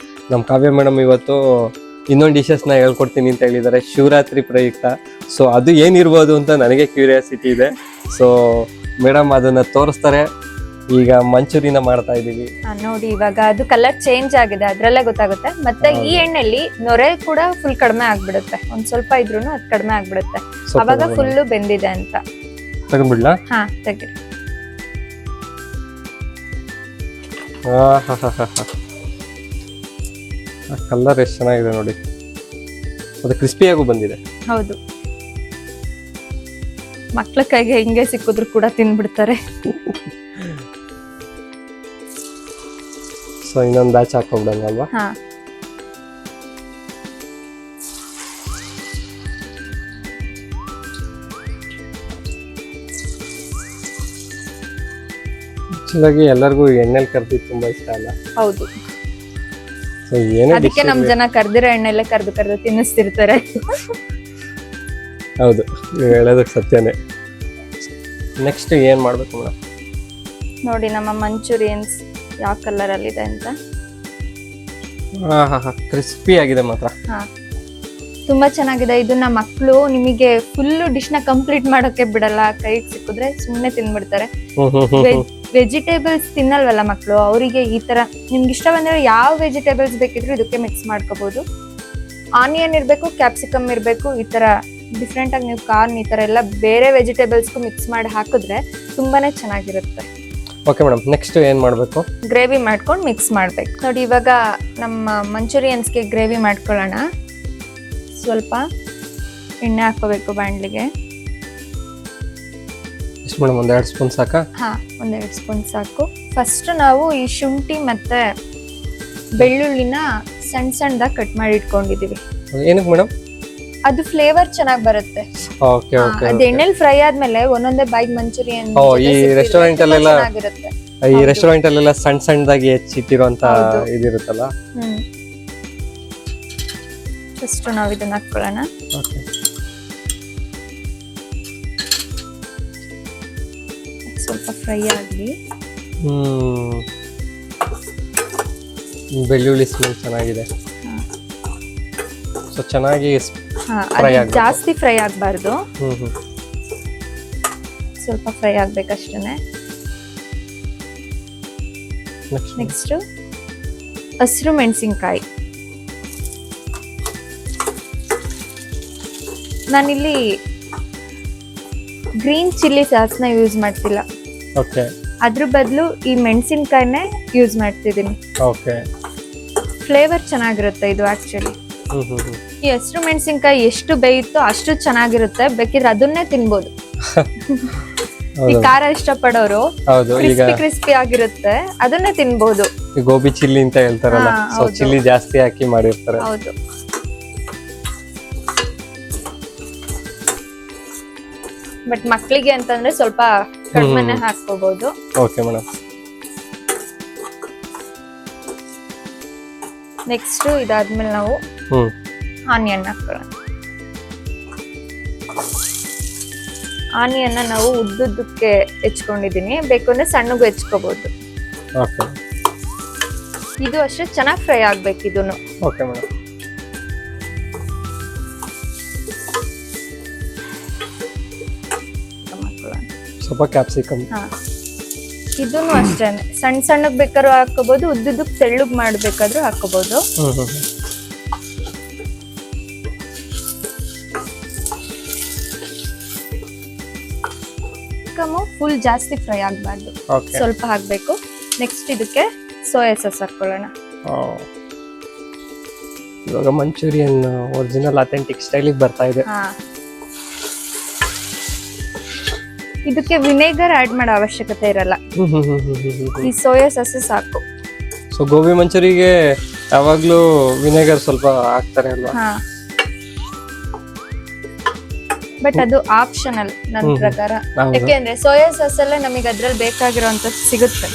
ನಮ್ಮ ಕಾವ್ಯ ಮೇಡಮ್ ಇವತ್ತು ಇನ್ನೊಂದು ಡಿಶಸ್ ನ ಹೇಳ್ಕೊಡ್ತೀನಿ ಅಂತ ಹೇಳಿದ್ದಾರೆ ಶಿವರಾತ್ರಿ ಪ್ರಯುಕ್ತ. ಸೊ ಅದು ಏನಿರ್ಬೋದು ಅಂತ ನನಗೆ ಕ್ಯೂರಿಯಾಸಿಟಿ ಇದೆ. ಸೊ ಮೇಡಮ್ ಅದನ್ನ ತೋರಿಸ್ತಾರೆ. ಈಗ ಮಂಚೂರಿನ ಮಾಡ್ತಾ ಇದೀವಿ
ನೋಡಿ. ಇವಾಗ ಅದು ಕಲರ್ ಚೇಂಜ್ ಆಗಿದೆ, ಅದ್ರಲ್ಲೇ ಗೊತ್ತಾಗುತ್ತೆ. ಮತ್ತೆ ಈ ಎಣ್ಣೆಲಿ ನೊರೆ ಕೂಡ ಫುಲ್ ಕಡಿಮೆ ಆಗ್ಬಿಡುತ್ತೆ. ಒಂದ್ ಸ್ವಲ್ಪ ಇದ್ರೂನು ಅದು ಕಡಿಮೆ ಆಗ್ಬಿಡುತ್ತೆ. ಅವಾಗ ಫುಲ್ ಬೆಂದಿದೆ ಅಂತ.
ತಗೊಂಡ್ಬಿಡ್ಲಾ?
ಹಾ, ತೆಗಿರಿ.
ಕಲರ್ ಎಷ್ಟು ಚೆನ್ನಾಗಿದೆ ನೋಡಿ, ಅದು ಕ್ರಿಸ್ಪಿಯಾಗೂ ಬಂದಿದೆ.
ಹೌದು, ಮಕ್ಳ ಕೈಗೆ ಹಿಂಗೆ ಸಿಕ್ಕಿದ್ರು ಕೂಡ ತಿನ್ಬಿಡ್ತಾರೆ.
ಸೊ ಇನ್ನೊಂದು ಬ್ಯಾಚ್ ಹಾಕೊಂಡ್ಬಿಡೋಣ ಅಲ್ವಾ?
ಹಾ,
ಆಕ್ಚುಲಾಗಿ ಎಲ್ಲರಿಗೂ ಎಣ್ಣೆಲಿ ಕರ್ದಿದ್ದು ತುಂಬಾ ಇಷ್ಟ ಅಲ್ಲ?
ಹೌದು.
ಸೊ ಏನೇ
ಅದಕ್ಕೆ ನಮ್ ಜನ ಕರ್ದಿರೋ ಎಣ್ಣೆಲ್ಲೇ ಕರ್ದು ತಿನ್ನಿಸ್ತಿರ್ತಾರೆ.
ಹೌದು, ನೀವು ಹೇಳೋದಕ್ಕೆ ಸತ್ಯನೇ. ನೆಕ್ಸ್ಟ್ ಏನ್ ಮಾಡ್ಬೇಕು ಮೇಡಮ್?
ನೋಡಿ ನಮ್ಮ ಮಂಚೂರಿಯನ್ಸ್ ಯಾವ ಕಲರ್ ಅಲ್ಲಿ ಇದೆ ಅಂತ.
ಕ್ರಿಸ್ಪಿ ಆಗಿದೆ ಮಾತ್ರ.
ಹಾ, ತುಂಬಾ ಚೆನ್ನಾಗಿದೆ. ಇದನ್ನ ಮಕ್ಕಳು ನಿಮಗೆ ಫುಲ್ ಡಿಶ್ ನ ಕಂಪ್ಲೀಟ್ ಮಾಡೋಕೆ ಬಿಡಲ್ಲ. ಕೈಗೆ ಸಿಕ್ಕಿದ್ರೆ ಸುಮ್ಮನೆ ತಿನ್ಬಿಡ್ತಾರೆ. ವೆಜಿಟೇಬಲ್ಸ್ ತಿನ್ನಲ್ವಲ್ಲ ಮಕ್ಕಳು, ಅವರಿಗೆ ಈ ತರ ನಿಮ್ಗೆ ಇಷ್ಟ ಬಂದ್ರೆ ಯಾವ ವೆಜಿಟೇಬಲ್ಸ್ ಬೇಕಿದ್ರು ಇದಕ್ಕೆ ಮಿಕ್ಸ್ ಮಾಡ್ಕೋಬಹುದು. ಆನಿಯನ್ ಇರಬೇಕು, ಕ್ಯಾಪ್ಸಿಕಮ್ ಇರಬೇಕು. ಈ ತರ ಡಿಫ್ರೆಂಟ್ ಆಗಿ ನೀವು ಕಾರ್ನ್ ಈ ತರ ಎಲ್ಲ ಬೇರೆ ವೆಜಿಟೇಬಲ್ಸ್ಗೂ ಮಿಕ್ಸ್ ಮಾಡಿ ಹಾಕಿದ್ರೆ ತುಂಬಾನೇ ಚೆನ್ನಾಗಿರುತ್ತೆ.
ಓಕೆ ಮೇಡಮ್, ನೆಕ್ಸ್ಟ್ ಏನ್ ಮಾಡಬೇಕು?
ಗ್ರೇವಿ ಮಾಡ್ಕೊಂಡು ಮಿಕ್ಸ್ ಮಾಡ್ಬೇಕು. ನೋಡಿ ಇವಾಗ ನಮ್ಮ ಮಂಚೂರಿಯನ್ಸ್ಗೆ ಗ್ರೇವಿ ಮಾಡ್ಕೊಳ್ಳೋಣ. ಸ್ವಲ್ಪ ಎಣ್ಣೆ ಹಾಕೋಬೇಕು ಬಾಣಲಿಗೆ.
ಎಷ್ಟು ಮೇಡಮ್, 1-2 ಸ್ಪೂನ್ ಸಾಕಾ?
ಹಾ, 1-2 ಸ್ಪೂನ್ ಸಾಕು. ಫಸ್ಟ್ ನಾವು ಈ ಶುಂಠಿ ಮತ್ತೆ ಬೆಳ್ಳುಳ್ಳಿನ ಸಣ್ಣ ಸಣ್ಣದಾಗಿ ಕಟ್ ಮಾಡಿ ಇಟ್ಕೊಂಡಿದೀವಿ.
ಏನಕ್ಕೆ ಮೇಡಮ್?
ಅದು ಫ್ಲೇವರ್ ಚೆನ್ನಾಗಿ ಬರುತ್ತೆ.
Okay okay.
ಅದು ಎಣ್ಣೆಲಿ ಫ್ರೈ ಆದ್ಮೇಲೆ ಒಂದೊಂದೇ ಬಾಯಿಗೆ ಮಂಚೂರಿಯನ್
ಈ ರೆಸ್ಟೋರೆಂಟ್ ಅಲ್ಲೆಲ್ಲ
ಚೆನ್ನಾಗಿರುತ್ತೆ.
ಈ ರೆಸ್ಟೋರೆಂಟ್ ಅಲ್ಲೆಲ್ಲ ಸಣ್ಣ ಸಣ್ಣದಾಗಿ ಹೆಚ್ಚಿಟ್ಟಿರುವಂತ ಇದಿರುತ್ತಲ್ಲ.
ಫಸ್ಟ್ ನಾವು ಇದನ್ನ ಹಾಕೊಳ್ಳೋಣ.
ಓಕೆ.
ಸ್ವಲ್ಪ ಫ್ರೈ ಆಗಲಿ.
ಬೆಳ್ಳುಳ್ಳಿ ಸ್ಮೆಲ್ ಚೆನ್ನಾಗಿದೆ. ಸೊ ಚೆನ್ನಾಗಿ ಫ್ರೈ ಆಗಬೇಕು.
ಜಾಸ್ತಿ ಫ್ರೈ ಆಗಬಾರ್ದು, ಸ್ವಲ್ಪ ಫ್ರೈ ಆಗ್ಬೇಕಷ್ಟೇ. ನೆಕ್ಸ್ಟ್ ಹಸಿರು ಮೆಣಸಿನ್ಕಾಯಿ. ನಾನಿಲ್ಲಿ ಗ್ರೀನ್ ಚಿಲ್ಲಿ ಸಾಸ್ನ ಯೂಸ್ ಮಾಡ್ತಿಲ್ಲ.
ಓಕೆ.
ಅದ್ರ ಬದಲು ಈ ಮೆಣಸಿನ್ಕಾಯಿನೇ ಯೂಸ್ ಮಾಡ್ತಿದ್ದೀನಿ.
ಓಕೆ.
ಫ್ಲೇವರ್ ಚೆನ್ನಾಗಿರುತ್ತೆ ಇದು ಆಕ್ಚುಲಿ. ಈ ಹಸಿರು ಮೆಣಸಿನ್ಕಾಯಿ ಎಷ್ಟು ಬೇಯುತ್ತೋ ಅಷ್ಟು ಚೆನ್ನಾಗಿರುತ್ತೆ. ಬೇಕಿದ್ರೆ ಅದನ್ನೇ ತಿನ್ಬೋದು. ಈ ಖಾರ ಇಷ್ಟಪಡೋರು ಕ್ರಿಸ್ಪಿ ಆಗಿರುತ್ತೆ, ಅದನ್ನೇ ತಿನ್ಬೋದು.
ಗೋಬಿ ಚಿಲ್ಲಿ ಅಂತ ಹೇಳ್ತಾರಲ್ಲ, ಸೊ ಚಿಲ್ಲಿ ಜಾಸ್ತಿ ಹಾಕಿ ಮಾಡಿರ್ತಾರೆ.
ಹೌದು. ಬಟ್ ಮಕ್ಕಳಿಗೆ ಅಂತಂದ್ರೆ ಸ್ವಲ್ಪ ಕಡಿಮೆನೆ ಹಾಕೋಬಹುದು.
Okay madam.
ನೆಕ್ಸ್ಟ್ ಇದಾದ್ಮೇಲೆ ನಾವು ಆನಿಯನ್ ಹಾಕೊಳ್ಳೋಣ. ಆನಿಯನ್ನ ನಾವು ಉದ್ದುದ್ದಕ್ಕೆ ಹೆಚ್ಕೊಂಡಿದೀನಿ, ಬೇಕು ಅಂದ್ರೆ ಸಣ್ಣಗೂ ಹೆಚ್ಕೋಬಹುದು.
ಓಕೆ.
ಇದು ಅಷ್ಟೇ ಚೆನ್ನಾಗಿ ಫ್ರೈ ಆಗ್ಬೇಕು ಇದನ್ನು.
Okay madam. ಸ್ವಲ್ಪ ಕ್ಯಾಪ್ಸಿಕಮ್.
ಇದನ್ನು ಅಷ್ಟೇನೆ ಸಣ್ಣ ಸಣ್ಣಗ್ ಬೇಕಾದ್ರೂ ಹಾಕೋಬಹುದು, ಉದ್ದುದ್ದಕ್ಕೆ ತೆಳ್ಳಗ್ ಮಾಡ್ಬೇಕಾದ್ರೂ ಹಾಕೋಬಹುದು. ಫುಲ್ ಜಾಸ್ತಿ ಫ್ರೈ ಆಗಬಾರ್ದು, ಸ್ವಲ್ಪ ಹಾಕ್ಬೇಕು. ನೆಕ್ಸ್ಟ್ ಇದಕ್ಕೆ ಸೋಯಾ ಸಾಸ್ ಹಾಕೊಳ್ಳೋಣ.
ಇವಾಗ ಮಂಚೂರಿಯನ್ ಒರಿಜಿನಲ್ ಅಥೆಂಟಿಕ್ ಸ್ಟೈಲಿಗೆ ಬರ್ತಾ ಇದೆ.
ಇದಕ್ಕೆ ವಿನೆಗರ್ ಆಡ್ ಮಾಡೋ ಅವಶ್ಯಕತೆ ಇರಲ್ಲ, ಈ ಸೋಯಾ ಸಾಸ್ ಸಾಕು.
ಸೊ ಗೋಬಿ ಮಂಚೂರಿಗೆ ಯಾವಾಗ್ಲೂ ವಿನೆಗರ್ ಸ್ವಲ್ಪ ಹಾಕ್ತಾರೆ ಅಲ್ವಾ?
ಬಟ್ ಅದು ಆಪ್ಷನಲ್ ನನ್ನ ಪ್ರಕಾರ. ಯಾಕೆಂದ್ರೆ ಸೋಯಾ ಸಾಸ್ ಅಲ್ಲೇ ನಮಗೆ ಅದ್ರಲ್ಲಿ ಬೇಕಾಗಿರೋಂತ ಸಿಗುತ್ತೆ.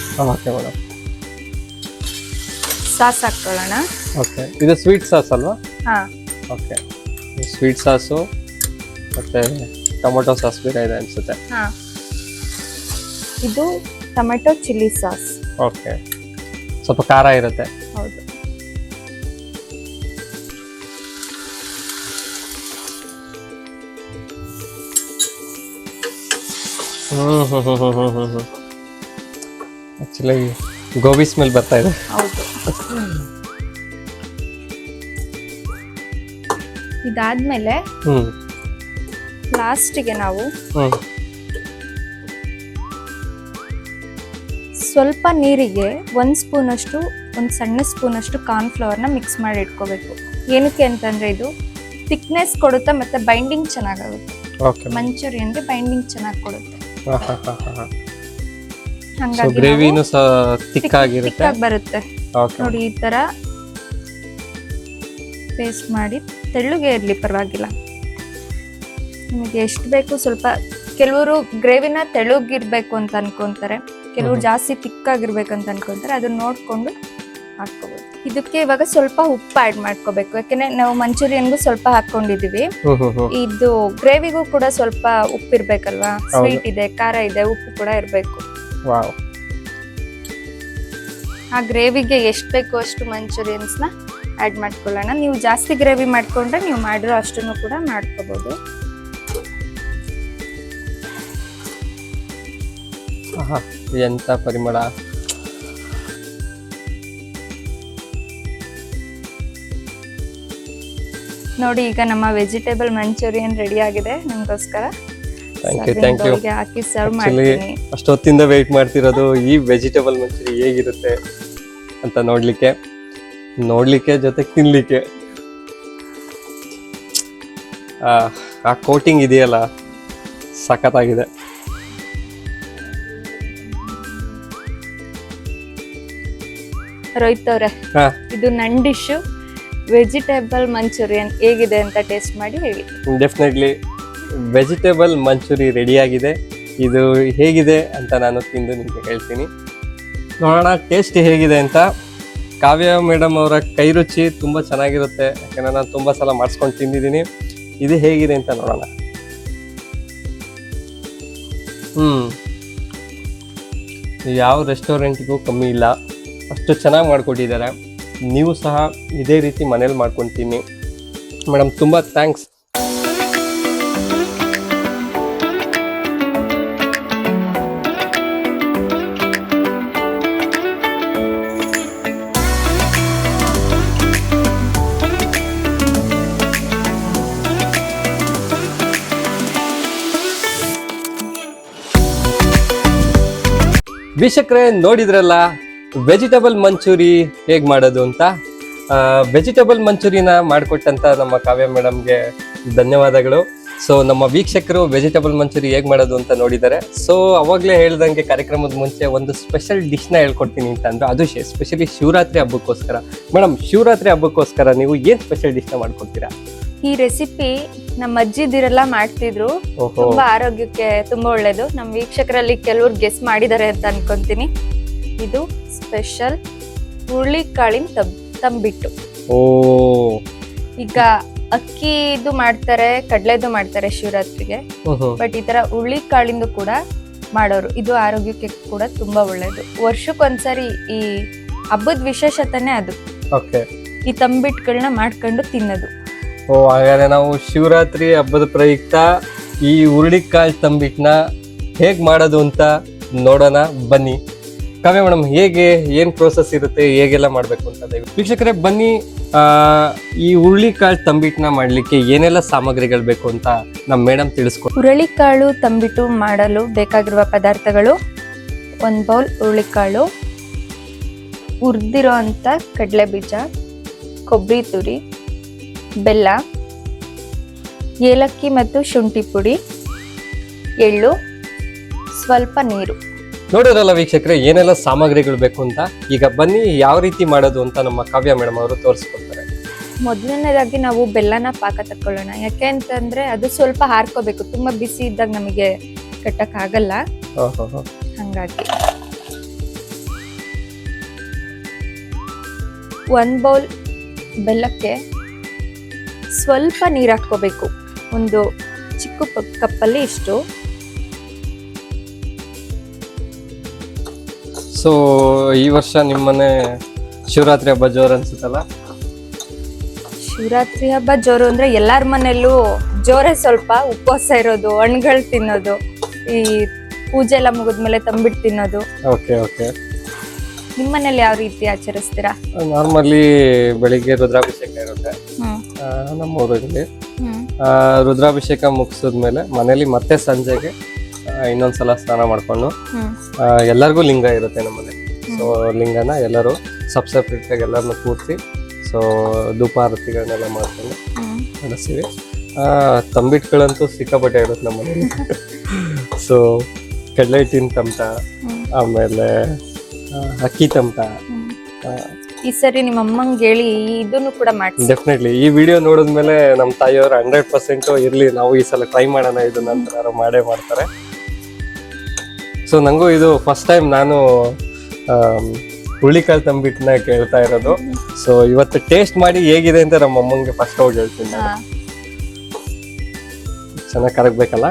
ಸಾಸ್ ಹಾಕೊಳ್ಳೋಣ.
ಓಕೆ. ಇದು ಸ್ವೀಟ್ ಸಾಸ್ ಅಲ್ವಾ?
ಹಾ.
ಓಕೆ. ಸ್ವೀಟ್ ಸಾಸು ಮತ್ತೆ ಟೊಮೆಟೊ ಸಾಸ್ ಬೇರೆ ಇದೆ ಅನ್ಸುತ್ತೆ.
ಹಾ. ಇದು ಟೊಮೆಟೊ ಚಿಲ್ಲಿ ಸಾಸ್.
ಓಕೆ. ಸ್ವಲ್ಪ ಖಾರ ಇರುತ್ತೆ.
ಹೌದು.
ಆಕ್ಚುಲಿ ಗೋಬಿ ಸ್ಮೆಲ್ ಬರ್ತಾ ಇದೆ.
ಹೌದು. ಇದಾದ್ಮೇಲೆ ಲಾಸ್ಟಿಗೆ ನಾವು ಸ್ವಲ್ಪ ನೀರಿಗೆ 1 ಸ್ಪೂನ್ ಅಷ್ಟು, ಒಂದು ಸಣ್ಣ ಸ್ಪೂನ್ ಅಷ್ಟು ಕಾರ್ನ್ ಫ್ಲವರ್ನ ಮಿಕ್ಸ್ ಮಾಡಿ ಇಟ್ಕೋಬೇಕು. ಏನಕ್ಕೆ ಅಂತಂದ್ರೆ ಇದು ಥಿಕ್ನೆಸ್ ಕೊಡುತ್ತೆ ಮತ್ತೆ ಬೈಂಡಿಂಗ್ ಚೆನ್ನಾಗಾಗುತ್ತೆ. ಮಂಚೂರಿಯನ್ಗೆ ಬೈಂಡಿಂಗ್ ಚೆನ್ನಾಗಿ ಕೊಡುತ್ತೆ.
ಹಾಗಾಗಿ ಗ್ರೇವಿನೂ ಥಿಕ್ ಆಗಿರುತ್ತೆ,
ಬರುತ್ತೆ. ನೋಡಿ ಈ ತರ ಪೇಸ್ಟ್ ಮಾಡಿ ತೆಳ್ಳಗೆ ಇರ್ಲಿ ಪರವಾಗಿಲ್ಲ. ನಿಮಗೆ ಎಷ್ಟು ಬೇಕು ಸ್ವಲ್ಪ. ಕೆಲವರು ಗ್ರೇವಿನ ತೆಳ್ಳಗಿರ್ಬೇಕು ಅಂತ ಅನ್ಕೊಂತಾರೆ, ಕೆಲವರು ಜಾಸ್ತಿ ಥಿಕ್ ಆಗಿರ್ಬೇಕಂತ ಅನ್ಕೊಂತಾರೆ. ಅದನ್ನ ನೋಡ್ಕೊಂಡು ಹಾಕೋಬಹುದು. ಇದಕ್ಕೆ ಇವಾಗ ಸ್ವಲ್ಪ ಉಪ್ಪು ಆಡ್ ಮಾಡ್ಕೋಬೇಕು, ಯಾಕಂದ್ರೆ ನಾವು ಮಂಚೂರಿಯನ್ಗೂ ಸ್ವಲ್ಪ ಹಾಕೊಂಡಿದೀವಿ. ಇದು ಗ್ರೇವಿಗೂ ಕೂಡ ಸ್ವಲ್ಪ ಉಪ್ಪು ಇರ್ಬೇಕಲ್ವಾ. ಸ್ವೀಟ್ ಇದೆ, ಖಾರ ಇದೆ, ಉಪ್ಪು ಕೂಡ ಇರ್ಬೇಕು. ಆ ಗ್ರೇವಿಗೆ ಎಷ್ಟು ಬೇಕು ಅಷ್ಟು ಮಂಚೂರಿಯನ್ಸ್ ನ ಆಡ್ ಮಾಡ್ಕೊಳ್ಳೋಣ. ನೀವು ಜಾಸ್ತಿ ಗ್ರೇವಿ ಮಾಡ್ಕೊಂಡ್ರೆ ನೀವು ಮಾಡಿರೋ ಅಷ್ಟನ್ನು ಕೂಡ ಮಾಡ್ಕೋಬಹುದು.
ಎಂತ ಪರಿಮಳ.
ನೋಡಿ ಈಗ ನಮ್ಮ ವೆಜಿಟೇಬಲ್ ಮಂಚೂರಿಯನ್ ರೆಡಿ ಆಗಿದೆ ನಿಮ್ಗೋಸ್ಕರ.
Thank you.
ಹಾಕಿ ಸರ್ವ್
ಆಕ್ಚುಲಿ
ಮಾಡ್ತೀನಿ.
ಅಷ್ಟೊತ್ತಿಂದ ವೆಯ್ಟ್ ಮಾಡ್ತಿರೋದು ಈ ವೆಜಿಟೇಬಲ್ ಮಂಚೂರಿ ಹೇಗಿರುತ್ತೆ ಅಂತ ನೋಡ್ಲಿಕ್ಕೆ ಜೊತೆಗೆ ತಿನ್ಲಿಕ್ಕೆ. ಆ ಕೋಟಿಂಗ್ ಇದೆಯಲ್ಲ ಸಖತ್ತಾಗಿದೆ.
ರೋಹಿತ್ ಅವ್ರೆ, ಇದು ನನ್ನ ಡಿಶ್ ವೆಜಿಟೇಬಲ್ ಮಂಚೂರಿಯನ್ ಹೇಗಿದೆ ಅಂತ ಟೇಸ್ಟ್ ಮಾಡಿ ಹೇಳಿ.
ಡೆಫಿನೆಟ್ಲಿ ವೆಜಿಟೇಬಲ್ ಮಂಚೂರಿ ರೆಡಿ ಆಗಿದೆ. ಇದು ಹೇಗಿದೆ ಅಂತ ನಾನು ತಿಂದು ನಿಮಗೆ ಹೇಳ್ತೀನಿ. ನೋಡೋಣ ಟೇಸ್ಟ್ ಹೇಗಿದೆ ಅಂತ. ಕಾವ್ಯ ಮೇಡಮ್ ಅವರ ಕೈ ರುಚಿ ತುಂಬ ಚೆನ್ನಾಗಿರುತ್ತೆ, ಯಾಕಂದರೆ ನಾನು ತುಂಬ ಸಲ ಮಾಡಿಸ್ಕೊಂಡು ತಿಂದಿದ್ದೀನಿ. ಇದು ಹೇಗಿದೆ ಅಂತ ನೋಡೋಣ. ಯಾವ ರೆಸ್ಟೋರೆಂಟ್ಗೂ ಕಮ್ಮಿ ಇಲ್ಲ, ಅಷ್ಟು ಚೆನ್ನಾಗಿ ಮಾಡಿಕೊಟ್ಟಿದ್ದಾರೆ. ನೀವು ಸಹ ಇದೇ ರೀತಿ ಮನೇಲಿ ಮಾಡ್ಕೊಂಡು ತಿನ್ನಿ ಮೇಡಮ್. ತುಂಬ ಥ್ಯಾಂಕ್ಸ್. ವೀಕ್ಷಕರೇ, ನೋಡಿದ್ರಲ್ಲ ವೆಜಿಟೇಬಲ್ ಮಂಚೂರಿ ಹೇಗೆ ಮಾಡೋದು ಅಂತ. ವೆಜಿಟೇಬಲ್ ಮಂಚೂರಿನ ಮಾಡಿಕೊಟ್ಟಂತ ನಮ್ಮ ಕಾವ್ಯ ಮೇಡಮ್ಗೆ ಧನ್ಯವಾದಗಳು. ಸೊ ನಮ್ಮ ವೀಕ್ಷಕರು ವೆಜಿಟೇಬಲ್ ಮಂಚೂರಿ ಹೇಗೆ ಮಾಡೋದು ಅಂತ ನೋಡಿದ್ದಾರೆ. ಸೊ ಅವಾಗಲೇ ಹೇಳ್ದಂಗೆ ಕಾರ್ಯಕ್ರಮದ ಮುಂಚೆ ಒಂದು ಸ್ಪೆಷಲ್ ಡಿಶ್ನ ಹೇಳ್ಕೊಡ್ತೀನಿ ಅಂತ ಅಂದ್ರೆ, ಅದು ಸ್ಪೆಷಲಿ ಶಿವರಾತ್ರಿ ಹಬ್ಬಕ್ಕೋಸ್ಕರ. ಮೇಡಮ್, ಶಿವರಾತ್ರಿ ಹಬ್ಬಕ್ಕೋಸ್ಕರ ನೀವು ಏನು ಸ್ಪೆಷಲ್ ಡಿಶ್ನ ಮಾಡ್ಕೊಡ್ತೀರಾ?
ಈ ರೆಸಿಪಿ ನಮ್ಮ ಅಜ್ಜಿದಿರೆಲ್ಲ ಮಾಡ್ತಿದ್ರು. ತುಂಬಾ ಆರೋಗ್ಯಕ್ಕೆ ತುಂಬಾ ಒಳ್ಳೇದು. ನಮ್ಮ ವೀಕ್ಷಕರಲ್ಲಿ ಕೆಲವರು ಗೆಸ್ ಮಾಡಿದ್ದಾರೆ ಅಂತ ಅನ್ಕೊಂತೀನಿ. ಇದು ಸ್ಪೆಷಲ್ ಹುರುಳಿಕಾಳಿನ ತಂಬಿಟ್ಟು. ಈಗ ಅಕ್ಕಿದು ಮಾಡ್ತಾರೆ, ಕಡ್ಲೆದು ಮಾಡ್ತಾರೆ ಶಿವರಾತ್ರಿಗೆ, ಬಟ್ ಈ ತರ ಹುರುಳಿಕಾಳಿಂದು ಕೂಡ ಮಾಡೋರು. ಇದು ಆರೋಗ್ಯಕ್ಕೆ ಕೂಡ ತುಂಬಾ ಒಳ್ಳೇದು. ವರ್ಷಕ್ಕೊಂದ್ಸರಿ ಈ ಹಬ್ಬದ ವಿಶೇಷತೆನೆ ಅದು. ಈ ತಂಬಿಟ್ಟುಗಳನ್ನ ಮಾಡ್ಕೊಂಡು ತಿನ್ನೋದು.
ಹಾಗಾದ್ರೆ ನಾವು ಶಿವರಾತ್ರಿ ಹಬ್ಬದ ಪ್ರಯುಕ್ತ ಈ ಹುರುಳಿಕಾಳು ತಂಬಿಟ್ಟನ್ನ ಹೇಗೆ ಮಾಡೋದು ಅಂತ ನೋಡೋಣ ಬನ್ನಿ. ಕಾವ್ಯ ಮೇಡಮ್, ಏನ್ ಪ್ರೋಸೆಸ್ ಇರುತ್ತೆ, ಹೇಗೆಲ್ಲ ಮಾಡ್ಬೇಕು ಅಂತ ವೀಕ್ಷಕರೇ ಬನ್ನಿ. ಈ ಹುರುಳಿಕಾಳು ತಂಬಿಟ್ಟನ್ನ ಮಾಡ್ಲಿಕ್ಕೆ ಏನೆಲ್ಲ ಸಾಮಗ್ರಿಗಳು ಬೇಕು ಅಂತ ನಮ್ಮ ಮೇಡಮ್ ತಿಳಿಸ್ಕೊಡಿ.
ಹುರುಳಿಕಾಳು ತಂಬಿಟ್ಟು ಮಾಡಲು ಬೇಕಾಗಿರುವ ಪದಾರ್ಥಗಳು: 1 ಬೌಲ್ ಹುರುಳಿಕಾಳು, ಹುರಿದಿರೋ ಅಂತ ಕಡಲೆ ಬೀಜ, ಕೊಬ್ಬರಿ ತುರಿ, ಬೆಲ್ಲ, ಏಲಕ್ಕಿ ಮತ್ತು ಶುಂಠಿ ಪುಡಿ, ಎಳ್ಳು, ಸ್ವಲ್ಪ ನೀರು.
ನೋಡಿದ್ರಲ್ಲ ವೀಕ್ಷಕರೇ ಏನೆಲ್ಲ ಸಾಮಗ್ರಿಗಳು ಬೇಕು ಅಂತ. ಈಗ ಬನ್ನಿ ಯಾವ ರೀತಿ ಮಾಡೋದು ಅಂತ ನಮ್ಮ ಕಾವ್ಯ ಮೇಡಮ್ ಅವರು ತೋರಿಸ್ಕೊಡ್ತಾರೆ.
ಮೊದಲನೇದಾಗಿ ನಾವು ಬೆಲ್ಲನ ಪಾಕ ತಕ್ಕೊಳ್ಳೋಣ. ಯಾಕೆ ಅಂತಂದ್ರೆ ಅದು ಸ್ವಲ್ಪ ಹಾರ್ಕೋಬೇಕು. ತುಂಬಾ ಬಿಸಿ ಇದ್ದಾಗ ನಮಗೆ ಕಟ್ಟಕ್ ಆಗಲ್ಲ, ಹಂಗಾಗಿ 1 ಬೌಲ್ ಬೆಲ್ಲಕ್ಕೆ ಸ್ವಲ್ಪ ನೀರು ಹಾಕ್ಕೋಬೇಕು. ಒಂದು ಚಿಕ್ಕ ಕಪ್ಪಲ್ಲಿ ಇಷ್ಟು.
ಸೊ ಈ ವರ್ಷ ನಿಮ್ಮನೆ ಶಿವರಾತ್ರಿ ಹಬ್ಬ ಜೋರು ಅನ್ಸುತ್ತಲ್ಲ?
ಶಿವರಾತ್ರಿ ಹಬ್ಬ ಜೋರು ಅಂದ್ರೆ ಎಲ್ಲಾರ ಮನೆಯಲ್ಲೂ ಜೋರೇ. ಸ್ವಲ್ಪ ಉಪವಾಸ ಇರೋದು, ಹಣ್ಣುಗಳು ತಿನ್ನೋದು, ಈ ಪೂಜೆ ಎಲ್ಲ ಮುಗಿದ್ಮೇಲೆ ತಂಬಿಟ್ಟು ತಿನ್ನೋದು. ನಿಮ್ಮ ಮನೇಲಿ ಯಾವ ರೀತಿ ಆಚರಿಸ್ತೀರಾ?
ನಾರ್ಮಲಿ ಬೆಳಿಗ್ಗೆ ರುದ್ರಾಭಿಷೇಕ ಇರುತ್ತೆ ನಮ್ಮ ಊರಲ್ಲಿ. ರುದ್ರಾಭಿಷೇಕ ಮುಗಿಸಿದ್ಮೇಲೆ ಮನೇಲಿ ಮತ್ತೆ ಸಂಜೆಗೆ ಇನ್ನೊಂದ್ಸಲ ಸ್ನಾನ ಮಾಡ್ಕೊಂಡು, ಎಲ್ಲರಿಗೂ ಲಿಂಗ ಇರುತ್ತೆ ನಮ್ಮನೆ. ಸೊ ಲಿಂಗನ ಎಲ್ಲರೂ ಸಪ್ರೇಟ್ ಆಗಿ ಎಲ್ಲರನ್ನು ಕೂರಿಸಿ, ಸೊ ಧೂಪಾರತಿಗಳನ್ನೆಲ್ಲ ಮಾಡ್ಕೊಂಡು ನಡೆಸ್ತೀವಿ. ತಂಬಿಟ್ಟುಗಳಂತೂ ಸಿಕ್ಕಾಪಟ್ಟೆ ಇರುತ್ತೆ ನಮ್ಮನೇಲಿ. ಸೊ ಕಡಲೆ ಹಿಟ್ಟಿನ ತಮಟ, ಆಮೇಲೆ ಅಕ್ಕಿ ತಮಟ.
ಈ ಸರಿ ನಿಮ್ಮ ಅಮ್ಮಂಗೆ ಹೇಳಿ ಇದನ್ನು ಕೂಡ ಮಾಡಿ.
ಡೆಫಿನೆಟ್ಲಿ ಈ ವಿಡಿಯೋ ನೋಡಿದ್ಮೇಲೆ ನಮ್ಮ ತಾಯಿಯವರು 100% ಇರ್ಲಿ, ನಾವು ಈ ಸಲ ಟ್ರೈ ಮಾಡೋಣ ಇದನ್ನ ಅಂತ ಯಾರು ಮಾಡೇ ಮಾಡ್ತಾರೆ. ಸೊ ನಂಗೂ ಇದು ಫಸ್ಟ್ ಟೈಮ್ ನಾನು ಹುರುಳಿಕಾಳು ತಂಬಿಟ್ಟನ್ನ ಕೇಳ್ತಾ ಇರೋದು. ಸೊ ಇವತ್ತು ಟೇಸ್ಟ್ ಮಾಡಿ ಹೇಗಿದೆ ಅಂತ ನಮ್ಮ ಅಮ್ಮಂಗೆ ಫಸ್ಟ್ ಹೋಗಿ ಹೇಳ್ತೀನಿ. ಚೆನ್ನಾಗಿ ಕರಗ್ಬೇಕಲ್ಲ.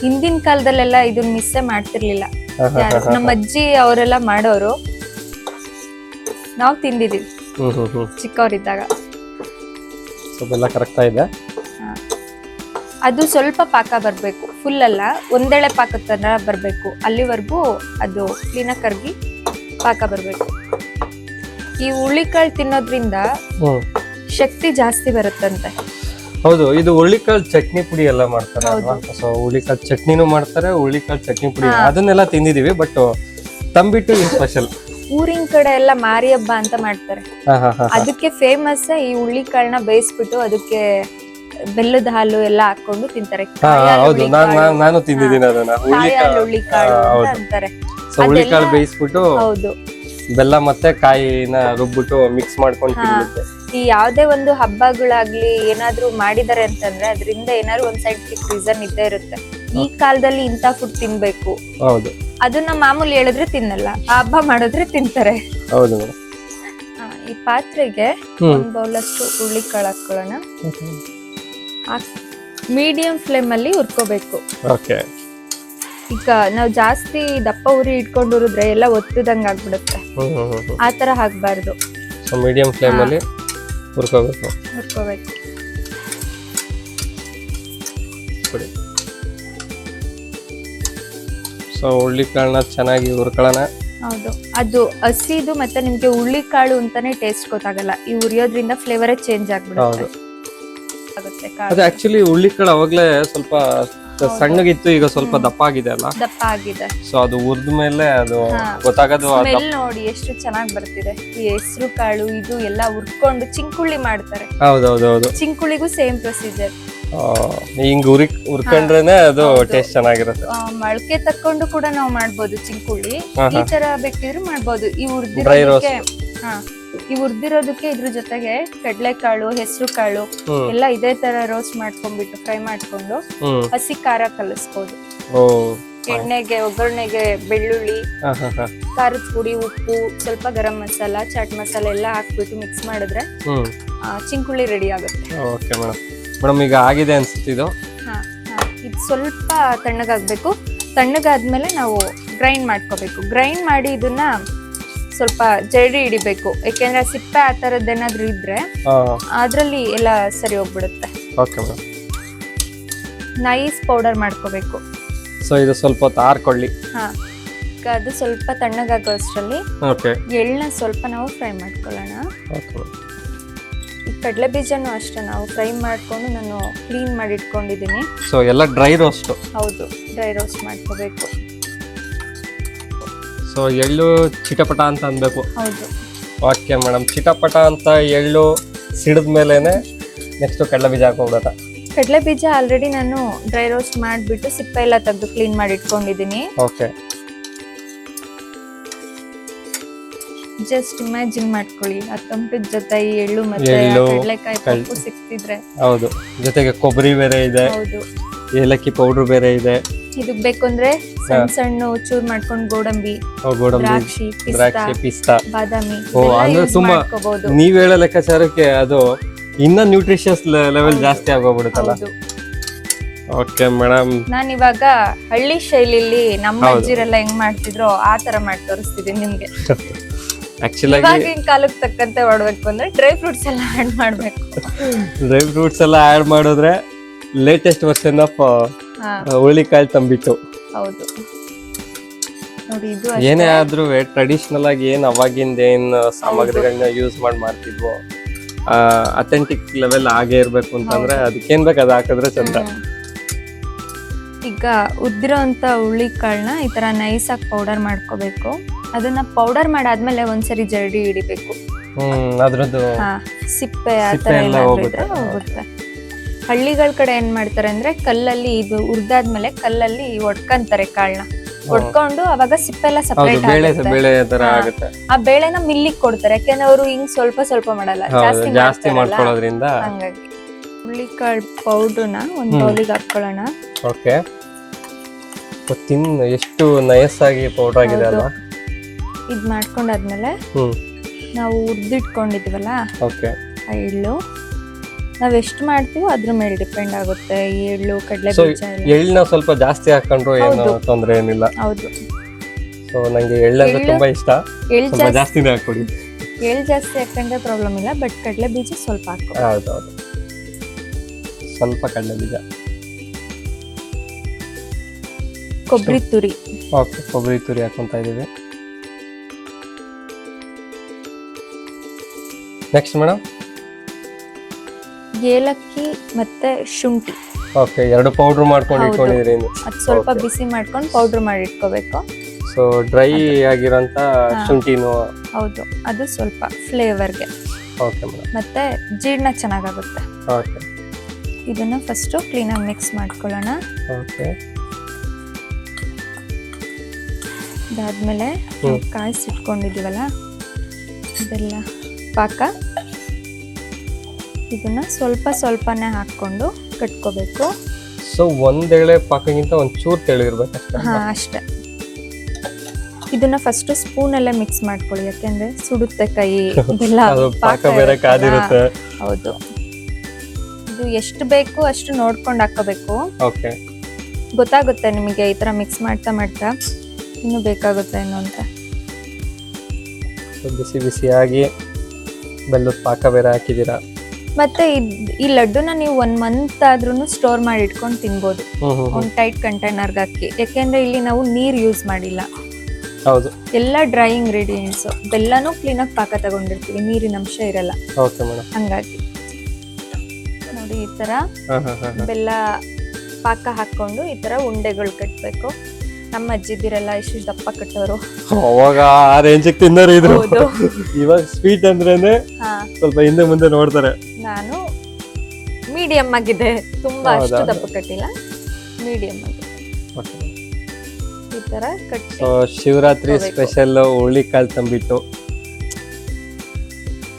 ಹಿಂದಿನ ಕಾಲದಲ್ಲೆಲ್ಲ ಇದನ್ನ ಮಿಸ್ಸೇ ಮಾಡ್ತಿರ್ಲಿಲ್ಲ. ನಮ್ಮ ಅಜ್ಜಿ ಅವರೆಲ್ಲ ಮಾಡೋರು, ನಾವು ತಿಂದಿದೀವಿ ಚಿಕ್ಕವರಿದ್ದಾಗ.
ಎಲ್ಲ ಕರೆಕ್ಟ್ ಇದೆ.
ಅದು ಸ್ವಲ್ಪ ಪಾಕ ಬರ್ಬೇಕು, ಫುಲ್ ಅಲ್ಲ, ಒಂದೆಳೆ ಪಾಕದ ತರ ಬರ್ಬೇಕು. ಅಲ್ಲಿವರೆಗೂ ಅದು ಕ್ಲೀನಾಗಿ ಕರಗಿ ಪಾಕ ಬರ್ಬೇಕು. ಈ ಹುರುಳಿಕಾಳು ತಿನ್ನೋದ್ರಿಂದ ಶಕ್ತಿ ಜಾಸ್ತಿ ಬರುತ್ತಂತೆ.
ಹೌದು, ಇದು ಹುರುಳಿಕಾಳು ಚಟ್ನಿ ಪುಡಿ ಎಲ್ಲ ಮಾಡ್ತಾರೆ ಅಲ್ವಾ? ಸೊ ಹುರುಳಿಕಾಳು ಚಟ್ನಿನೂ ಮಾಡ್ತಾರೆ, ಹುರುಳಿಕಾಳು ಚಟ್ನಿ ಪುಡಿ ಅದನ್ನೆಲ್ಲ ತಿಂದಿದೀವಿ. ಬಟ್ ತಂಬಿಟ್ಟು ಸ್ಪೆಷಲ್.
ಊರಿನ ಕಡೆ ಎಲ್ಲ ಮಾರಿ ಹಬ್ಬ ಅಂತ ಮಾಡ್ತಾರೆ, ಅದಕ್ಕೆ ಫೇಮಸ್ ಈ ಹುರುಳಿಕಾಳನ್ನ ಬೇಯಿಸ್ಬಿಟ್ಟು ಅದಕ್ಕೆ ಬೆಲ್ಲದ ಹಾಲು ಎಲ್ಲ ಹಾಕೊಂಡು ತಿಂತಾರೆ.
ಹೌದು, ನಾನು ತಿಂದಿದ್ದೀನಿ ಅದನ್ನ.
ಹುರುಳಿಕಾಳು ಅಂತ ಅಂತಾರೆ.
ಹುರುಳಿಕಾಳು ಬೇಯಿಸ್ಬಿಟ್ಟು
ಹೌದು,
ಬೆಲ್ಲ ಮತ್ತೆ ಕಾಯಿನ ರುಬ್ಬಿಟ್ಟು ಮಿಕ್ಸ್ ಮಾಡ್ಕೊಂಡು ತಿನ್ನುತ್ತೆ.
ಈ ಯಾವ್ದೇ ಒಂದು ಹಬ್ಬಗಳಾಗ್ಲಿ ಏನಾದ್ರೂ ಮಾಡಿದಾರೆ ಅಂತಂದ್ರೆ ಅದರಿಂದ ಏನಾದ್ರು ಒಂದ್ ಸೈಂಟಿಫಿಕ್ ರೀಸನ್ ಇದ್ದೇ ಇರುತ್ತೆ. ಈ ಕಾಲದಲ್ಲಿ ಇಂತ ಫುಡ್ ತಿನ್ಬೇಕು,
ಹೌದು, ಅದನ್ನ
ಮಾಮೂಲಿ ಹೇಳಿದ್ರೆ ತಿನ್ನಲ್ಲ, ಆ ಹಬ್ಬ ಮಾಡಿದ್ರೆ ತಿಂತಾರೆ.
ಹೌದು.
ಈ ಪಾತ್ರೆಗೆ ಒಂದ್ ಬೌಲ್ ಅಷ್ಟು ಹುರುಳಿಕಾಳು ಹಾಕೊಳ್ಳೋಣ. ಮೀಡಿಯಂ ಫ್ಲೇಮ್ ಅಲ್ಲಿ ಹುರ್ಕೋಬೇಕು.
ಓಕೆ.
ಈಗ ನಾವು ಜಾಸ್ತಿ ದಪ್ಪ ಉರಿ ಇಟ್ಕೊಂಡು ಹುರಿದ್ರೆ ಎಲ್ಲ ಒತ್ತದಂಗ ಆಗ್ಬಿಡುತ್ತೆ, ಆತರ ಹಾಕ್ಬಾರ್ದು.
ಮೀಡಿಯಂ ಫ್ಲೇಮ್ ಅಲ್ಲಿ ಹುರ್ಕೋಬೇಕು. ಸೊ ಹುರುಳಿಕಾಳನ್ನ ಚೆನ್ನಾಗಿ ಹುರ್ಕೊಳ್ಳೋಣ.
ಹೌದು, ಅದು ಹಸಿದು ಮತ್ತೆ ನಿಮ್ಗೆ ಹುರುಳಿಕಾಳು ಅಂತಾನೆ ಟೇಸ್ಟ್ ಗೊತ್ತಾಗಲ್ಲ. ಈ ಹುರಿಯೋದ್ರಿಂದ ಫ್ಲೇವರೇ ಚೇಂಜ್ ಆಗ್ಬಿಡುತ್ತೆ.
ಅದು ಆಕ್ಚುಲಿ ಹುರುಳಿಕಾಳು ಅವಾಗ್ಲೇ ಸ್ವಲ್ಪ ಸಣ್ಣಗಿತ್ತು, ಈಗ ಸ್ವಲ್ಪ ದಪ್ಪ ಆಗಿದೆ ಅಲ್ಲ?
ದಪ್ಪ ಆಗಿದೆ.
ಸೊ ಅದು ಹುರಿದ ಮೇಲೆ ಅದು ಗೊತ್ತಾಗೋದು.
ಸ್ಮೆಲ್ ನೋಡಿ ಎಷ್ಟು ಚೆನ್ನಾಗಿ ಬರ್ತಿದೆ. ಈ ಹೆಸರು ಕಾಳು ಇದು ಎಲ್ಲ ಹುರ್ಕೊಂಡು ಚಿಂಕುಳ್ಳಿ ಮಾಡ್ತಾರೆ.
ಹೌದೌದೌದು,
ಚಿಂಕುಳ್ಳಿಗೂ ಸೇಮ್ ಪ್ರೊಸೀಜರ್.
ಹಿಂಗ್ ಹುರ್ಕೊಂಡ್ರೇನೆ ಅದು ಟೇಸ್ಟ್ ಚೆನ್ನಾಗಿರುತ್ತೆ.
ಮೊಳಕೆ ತಕ್ಕೊಂಡು ಕೂಡ ನಾವು ಮಾಡ್ಬೋದು ಚಿಂಕುಳ್ಳಿ, ಈ ತರ ಬೇಕಿದ್ರು ಮಾಡ್ಬೋದು. ಈ ಹುರ್ದಿರೋದಕ್ಕೆ ಇದ್ರ ಜೊತೆಗೆ ಕಡ್ಲೆಕಾಳು, ಹೆಸರು ಕಾಳು ಎಲ್ಲ ಇದೇ ತರ ರೋಸ್ಟ್ ಮಾಡ್ಕೊಂಡ್ಬಿಟ್ಟು ಫ್ರೈ ಮಾಡ್ಕೊಂಡು ಹಸಿ ಖಾರ ಕಲಿಸ್ಬೋದು. ಎಣ್ಣೆಗೆ ಒಗ್ಗರಣೆಗೆ ಬೆಳ್ಳುಳ್ಳಿ, ಖಾರದ ಪುಡಿ, ಉಪ್ಪು, ಸ್ವಲ್ಪ ಗರಂ ಮಸಾಲ, ಚಾಟ್ ಮಸಾಲ ಎಲ್ಲ ಹಾಕ್ಬಿಟ್ಟು ಮಿಕ್ಸ್ ಮಾಡಿದ್ರೆ ಚಿಂಕುಳ್ಳಿ ರೆಡಿ ಆಗುತ್ತೆ.
ಓಕೆ ಮೇಡಮ್, ಈಗ ಆಗಿದೆ ಅನ್ಸುತ್ತೆ ಇದು.
ಇದು ಸ್ವಲ್ಪ ತಣ್ಣಗಾಗ್ಬೇಕು. ತಣ್ಣಗಾದ್ಮೇಲೆ ನಾವು ಗ್ರೈಂಡ್ ಮಾಡ್ಕೋಬೇಕು. ಗ್ರೈಂಡ್ ಮಾಡಿ ಇದನ್ನ ಸ್ವಲ್ಪ ಜರಡಿ ಹಿಡಿಬೇಕು, ಯಾಕೆಂದ್ರೆ ಸಿಪ್ಪೆ ಆ ತರದ್ ಏನಾದ್ರು ಇದ್ರೆ ಅದ್ರಲ್ಲಿ ಎಲ್ಲ ಸರಿ ಹೋಗ್ಬಿಡುತ್ತೆ. ನೈಸ್ ಪೌಡರ್ ಮಾಡ್ಕೋಬೇಕು.
ಸೊ ಇದು ಸ್ವಲ್ಪ ಹೊತ್ತು ಆರ್ಕೊಳ್ಳಿ.
ಅದು ಸ್ವಲ್ಪ ತಣ್ಣಗಾಗೋ ಅಷ್ಟರಲ್ಲಿ ಎಳ್ಳನ್ನ ಸ್ವಲ್ಪ ನಾವು ಫ್ರೈ ಮಾಡ್ಕೊಳ್ಳೋಣ. ಈ ಕಡಲೆ ಬೀಜನೂ ಅಷ್ಟೇ ನಾವು ಫ್ರೈ ಮಾಡ್ಕೊಂಡು ನಾನು ಕ್ಲೀನ್ ಮಾಡಿ ಇಟ್ಕೊಂಡಿದ್ದೀನಿ.
ಸೊ ಎಲ್ಲ ಡ್ರೈ ರೋಸ್ಟ್.
ಹೌದು, ಡ್ರೈ ರೋಸ್ಟ್ ಮಾಡ್ಕೋಬೇಕು.
ಸೊ ಎಳ್ಳು ಚಿಟಪಟ ಅಂತ ಅನ್ಬೇಕು.
ಹೌದು.
ಓಕೆ ಮೇಡಮ್, ಚಿಟಪಟ ಅಂತ ಎಳ್ಳು ಸಿಡಿದ ಮೇಲೆನೆ ನೆಕ್ಸ್ಟ್ ಕಡಲೆ ಬೀಜ ಹಾಕೋಬಿಡೋಣ.
ಕಡಲೆ ಬೀಜ ಆಲ್ರೆಡಿ ನಾನು ಡ್ರೈ ರೋಸ್ಟ್ ಮಾಡಿಬಿಟ್ಟು ಸಿಪ್ಪೆ ಎಲ್ಲ ತೆಗೆದು ಕ್ಲೀನ್ ಮಾಡಿ ಇಟ್ಕೊಂಡಿದ್ದೀನಿ.
ಓಕೆ.
ಜಸ್ಟ್ ಇಮ್ಯಾಜಿನ್ ಮಾಡ್ಕೊಳ್ಳಿ, ಆ ತಂಪಿದ ಜೊತೆ ಈ ಎಳ್ಳು ಮತ್ತೆ ಕಡಲೆಕಾಯಿ ಪಪ್ಪು ಸಿಕ್ತಿದ್ರೆ.
ಹೌದು, ಜೊತೆಗೆ ಕೊಬ್ಬರಿ ಬೇರೆ ಇದೆ.
ಹೌದು,
ಏಲಕ್ಕಿ ಪೌಡರ್ ಬೇರೆ ಇದೆ.
ಇದಕ್ ಬೇಕಂದ್ರೆ ಸಣ್ಣ ಸಣ್ಣ ಚೂರ್ ಮಾಡ್ಕೊಂಡು ಗೋಡಂಬಿ, ದ್ರಾಕ್ಷಿ,
ಪಿಸ್ತಾ,
ಬಾದಾಮಿ
ತುಂಬಾ ನೀವ್ ಹೇಳೋ ಲೆಕ್ಕಾಚಾರಕ್ಕೆ ಅದು ಇನ್ನ ನ್ಯೂಟ್ರಿಷಿಯಸ್ ಲೆವೆಲ್ ಜಾಸ್ತಿ ಆಗೋಗ್ಬಿಡುತ್ತಲ್ಲ. ಓಕೆ ಮೇಡಮ್,
ನಾನ್ ಇವಾಗ ಹಳ್ಳಿ ಶೈಲಿಲಿ ನಮ್ಮ ಅಜ್ಜಿರೆಲ್ಲ ಹೆಂಗ್ ಮಾಡ್ತಿದ್ರು ಆ ತರ ಮಾಡಿ ತೋರಿಸ್ತಿದ್ದೀನಿ ನಿಮ್ಗೆ.
ಆಕ್ಚುಲಿ
ಇವಾಗಿನ ಕಾಲಕ್ಕೆ ತಕ್ಕಂತೆ ಮಾಡ್ಬೇಕು ಅಂದ್ರೆ ಡ್ರೈ ಫ್ರೂಟ್ಸ್ ಎಲ್ಲ ಆಡ್ ಮಾಡ್ಬೇಕು.
ಡ್ರೈ ಫ್ರೂಟ್ಸ್ ಎಲ್ಲ ಆಡ್ ಮಾಡಿದ್ರೆ ಲೇಟೆಸ್ಟ್ ವರ್ಷನ್ ಆಫ್ ಹುರುಳಿಕಾಳು ತಂಬಿಟ್ಟು.
ಹೌದು ನೋಡಿ, ಇದು
ಏನೇ ಆದ್ರೂ ಟ್ರೆಡಿಷನಲ್ ಆಗಿ ಏನ್ ಅವಾಗಿಂದ ಏನ್ ಸಾಮಗ್ರಿಗಳನ್ನ ಯೂಸ್ ಮಾಡ್ತಿದ್ವೋ ಅಥೆಂಟಿಕ್ ಲೆವೆಲ್ ಆಗೇ ಇರ್ಬೇಕು ಅಂತಂದ್ರೆ ಅದಕ್ಕೇನ್ ಬೇಕು ಅದ್ ಹಾಕಿದ್ರೆ ಚಂದ.
ಈಗ ಉದ್ದಿರೋಂತ ಹುರುಳಿಕಾಳನ್ನ ಈ ತರ ನೈಸ್ ಆಗಿ ಪೌಡರ್ ಮಾಡ್ಕೋಬೇಕು. ಅದನ್ನ ಪೌಡರ್ ಮಾಡಾದ್ಮೇಲೆ ಒಂದ್ಸರಿ ಜರಡಿ ಹಿಡಿಬೇಕು.
ಅದ್ರದ್ದು
ಸಿಪ್ಪೆ ಆ ತರ ಎಲ್ಲ ಹೋಗುತ್ತೆ. ಹಳ್ಳಿಗಳ ಕಡೆ ಏನ್ ಮಾಡ್ತಾರೆ ಅಂದ್ರೆ ಕಲ್ಲಲ್ಲಿ ಇದು ಹುರ್ದಾದ್ಮೇಲೆ ಕಲ್ಲಲ್ಲಿ ಒಡ್ಕಂತಾರೆ ಕಾಳನ್ನ. ಒಡ್ಕೊಂಡು ಅವಾಗ ಸಿಪ್ಪೆ ಎಲ್ಲ ಸಪರೇಟ್
ಆಗುತ್ತೆ.
ಆ ಬೇಳೆನ ಮಿಲ್ಲಿಗೆ ಕೊಡ್ತಾರೆ, ಯಾಕೆಂದ್ರೆ ಅವರು ಹಿಂಗ್ ಸ್ವಲ್ಪ ಸ್ವಲ್ಪ ಮಾಡಲ್ಲ, ಜಾಸ್ತಿ ಮಾಡ್ಕೊಳ್ಳೋದ್ರಿಂದ. ಹಂಗಾಗಿ ಹುರುಳಿಕಾಳು ಪೌಡರ್ನ ಒಂದ್ ಬೌಲಿಗೆ ಹಾಕೊಳ್ಳೋಣ.
ಓಕೆ, ಎಷ್ಟು ನೈಸ್ ಆಗಿ ಪೌಡರ್ ಆಗಿದೆ ಅಲ್ವಾ?
ಇದ್ ಮಾಡ್ಕೊಂಡಾದ್ಮೇಲೆ ನಾವು ಹುರ್ದಿಟ್ಕೊಂಡಿದ್ವಲ್ಲ ಆ ಎಳ್ಳು, ನಾವ್ ಎಷ್ಟು ಮಾಡ್ತೀವೋ ಅದ್ರ ಮೇಲೆ ಡಿಪೆಂಡ್ ಆಗುತ್ತೆ. ಈ ಎಳ್ಳು, ಕಡಲೆ ಬೀಜ,
ಎಳ್ಳನ್ನ ಸ್ವಲ್ಪ ಜಾಸ್ತಿ ಹಾಕೊಂಡ್ರು ಏನು ತೊಂದ್ರೆ ಏನಿಲ್ಲ.
ಹೌದು.
ಸೊ ನಂಗೆ ಎಳ್ಳಂದ್ರೆ ತುಂಬಾ ಇಷ್ಟ, ಸ್ವಲ್ಪ ಜಾಸ್ತಿನೇ ಹಾಕೊಡಿ.
ಎಳ್ಳು ಜಾಸ್ತಿ ಹಾಕೊಂಡ್ರೆ ಪ್ರಾಬ್ಲಮ್ ಇಲ್ಲ, ಬಟ್ ಕಡಲೆ ಬೀಜ ಸ್ವಲ್ಪ ಹಾಕೋ.
ಹೌದೌದು, ಸ್ವಲ್ಪ ಕಡಲೆ ಬೀಜ.
ಕೊಬ್ಬರಿ ತುರಿ.
ಓಕೆ, ಕೊಬ್ಬರಿ ತುರಿ ಹಾಕೊಂತ ಇದೀವಿ. ನೆಕ್ಸ್ಟ್ ಮೇಡಮ್,
ಏಲಕ್ಕಿ ಮತ್ತೆ ಶುಂಠಿ
ಓಕೆ, 2 ಪೌಡರ್ ಮಾಡ್ಕೊಂಡು
ಹೌದು.
ಇಟ್ಕೊಂಡಿದ್ರಿ.
ಅದು ಸ್ವಲ್ಪ
Okay.
ಬಿಸಿ ಮಾಡ್ಕೊಂಡು ಪೌಡರ್ ಮಾಡಿ ಇಟ್ಕೋಬೇಕು.
ಸೊ ಡ್ರೈ ಆಗಿರೋಂಥ ಶುಂಠಿನೂ.
ಹೌದು, ಅದು ಸ್ವಲ್ಪ ಫ್ಲೇವರ್ಗೆ.
Okay madam.
ಮತ್ತೆ ಜೀರ್ಣ ಚೆನ್ನಾಗಾಗುತ್ತೆ.
ಓಕೆ
ಇದನ್ನ ಫಸ್ಟು ಕ್ಲೀನಾಗಿ ಮಿಕ್ಸ್ ಮಾಡ್ಕೊಳ್ಳೋಣ.
ಓಕೆ
ಅದಾದ್ಮೇಲೆ ಕಾಯಿಸಿಟ್ಕೊಂಡಿದೀವಲ್ಲ ಇದೆಲ್ಲ ಪಾಕ, ಇದನ್ನ ಸ್ವಲ್ಪ ಸ್ವಲ್ಪನೇ ಹಾಕೊಂಡು ಕಟ್ಕೋಬೇಕು.
ಸೊ ಒಂದೆಳೆ ಪಾಕಕ್ಕಿಂತ ಒಂಚೂರು ತೆಳಿರ್ಬೇಕಷ್ಟೇ.
ಹಾ, ಅಷ್ಟೇ. ಇದನ್ನ ಫಸ್ಟ್ ಸ್ಪೂನಲ್ಲೇ ಮಿಕ್ಸ್ ಮಾಡ್ಕೊಳ್ಳಿ, ಯಾಕೆಂದ್ರೆ ಸುಡುತ್ತೆ ಕೈ. ಇದೆಲ್ಲ
ಅದು ಪಾಕ
ಪಾಕ
ಬೇರೆ
ಇರುತ್ತಲ್ಲ.
ಕಾದಿರುತ್ತೆ.
ಹೌದು, ಇದು ಎಷ್ಟು ಬೇಕು ಅಷ್ಟು ನೋಡ್ಕೊಂಡು ಹಾಕೋಬೇಕು.
ಓಕೆ,
ಗೊತ್ತಾಗುತ್ತೆ ನಿಮಗೆ ಈ ತರ ಮಿಕ್ಸ್ ಮಾಡ್ತಾ ಮಾಡ್ತಾ ಇನ್ನು ಬೇಕಾಗುತ್ತೆ ಏನು ಅಂತ.
ಬಿಸಿ ಬಿಸಿಯಾಗಿ ಬೆಲ್ಲದ ಪಾಕ ಬೇರೆ ಹಾಕಿದ್ದೀರಾ.
ಮತ್ತೆ ಈ ಲಡ್ಡುನ ನೀವು 1 ಮಂತ್ ಆದ್ರೂ ಸ್ಟೋರ್ ಮಾಡಿ ಇಟ್ಕೊಂಡು ತಿನ್ಬೋದು, ಒಂದು ಟೈಟ್ ಕಂಟೈನರ್ಗೆ ಹಾಕಿ. ಯಾಕೆಂದ್ರೆ ಇಲ್ಲಿ ನಾವು ನೀರ್ ಯೂಸ್ ಮಾಡಿಲ್ಲ.
ಹೌದು,
ಎಲ್ಲ ಡ್ರೈ ಇಂಗ್ರೀಡಿಯೆಂಟ್ಸ್. ಬೆಲ್ಲನೂ ಕ್ಲೀನಾಗಿ ಪಾಕ ತಗೊಂಡಿರ್ತೀವಿ, ನೀರಿನ ಅಂಶ ಇರಲ್ಲ.
Okay madam.
ಹಂಗಾಗಿ ನೋಡಿ ಈ ತರ ಬೆಲ್ಲ ಪಾಕ ಹಾಕೊಂಡು ಈ ತರ ಉಂಡೆಗಳು ಕಟ್ಬೇಕು. ನಮ್ಮ ಅಜ್ಜಿದಿರೆಲ್ಲ ಇಷ್ಟು ದಪ್ಪ ಕಟ್ಟೋರು.
ಅವಾಗ ಆ ರೇಂಜಿಗೆ ತಿನ್ನೋರು ಇದ್ರು.
ಹೌದು.
ಇವಾಗ ಸ್ವೀಟ್ ಅಂದ್ರೇನೆ
ಹಾ,
ಸ್ವಲ್ಪ ಹಿಂದೆ ಮುಂದೆ ನೋಡ್ತಾರೆ.
ನಾನು ಮೀಡಿಯಂ ಆಗಿದೆ, ತುಂಬಾ ಅಷ್ಟು
ಹೌದಾ?
ದಪ್ಪ ಕಟ್ಟಿಲ್ಲ, ಮೀಡಿಯಂ ಆಗಿದೆ. ಈ ತರ ಕಟ್ಟಿ
ಸೊ ಶಿವರಾತ್ರಿ
ಹೋಗ್ಬೇಕು.
ಸ್ಪೆಷಲ್ ಹುರುಳಿಕಾಳು ತಂಬಿಟ್ಟು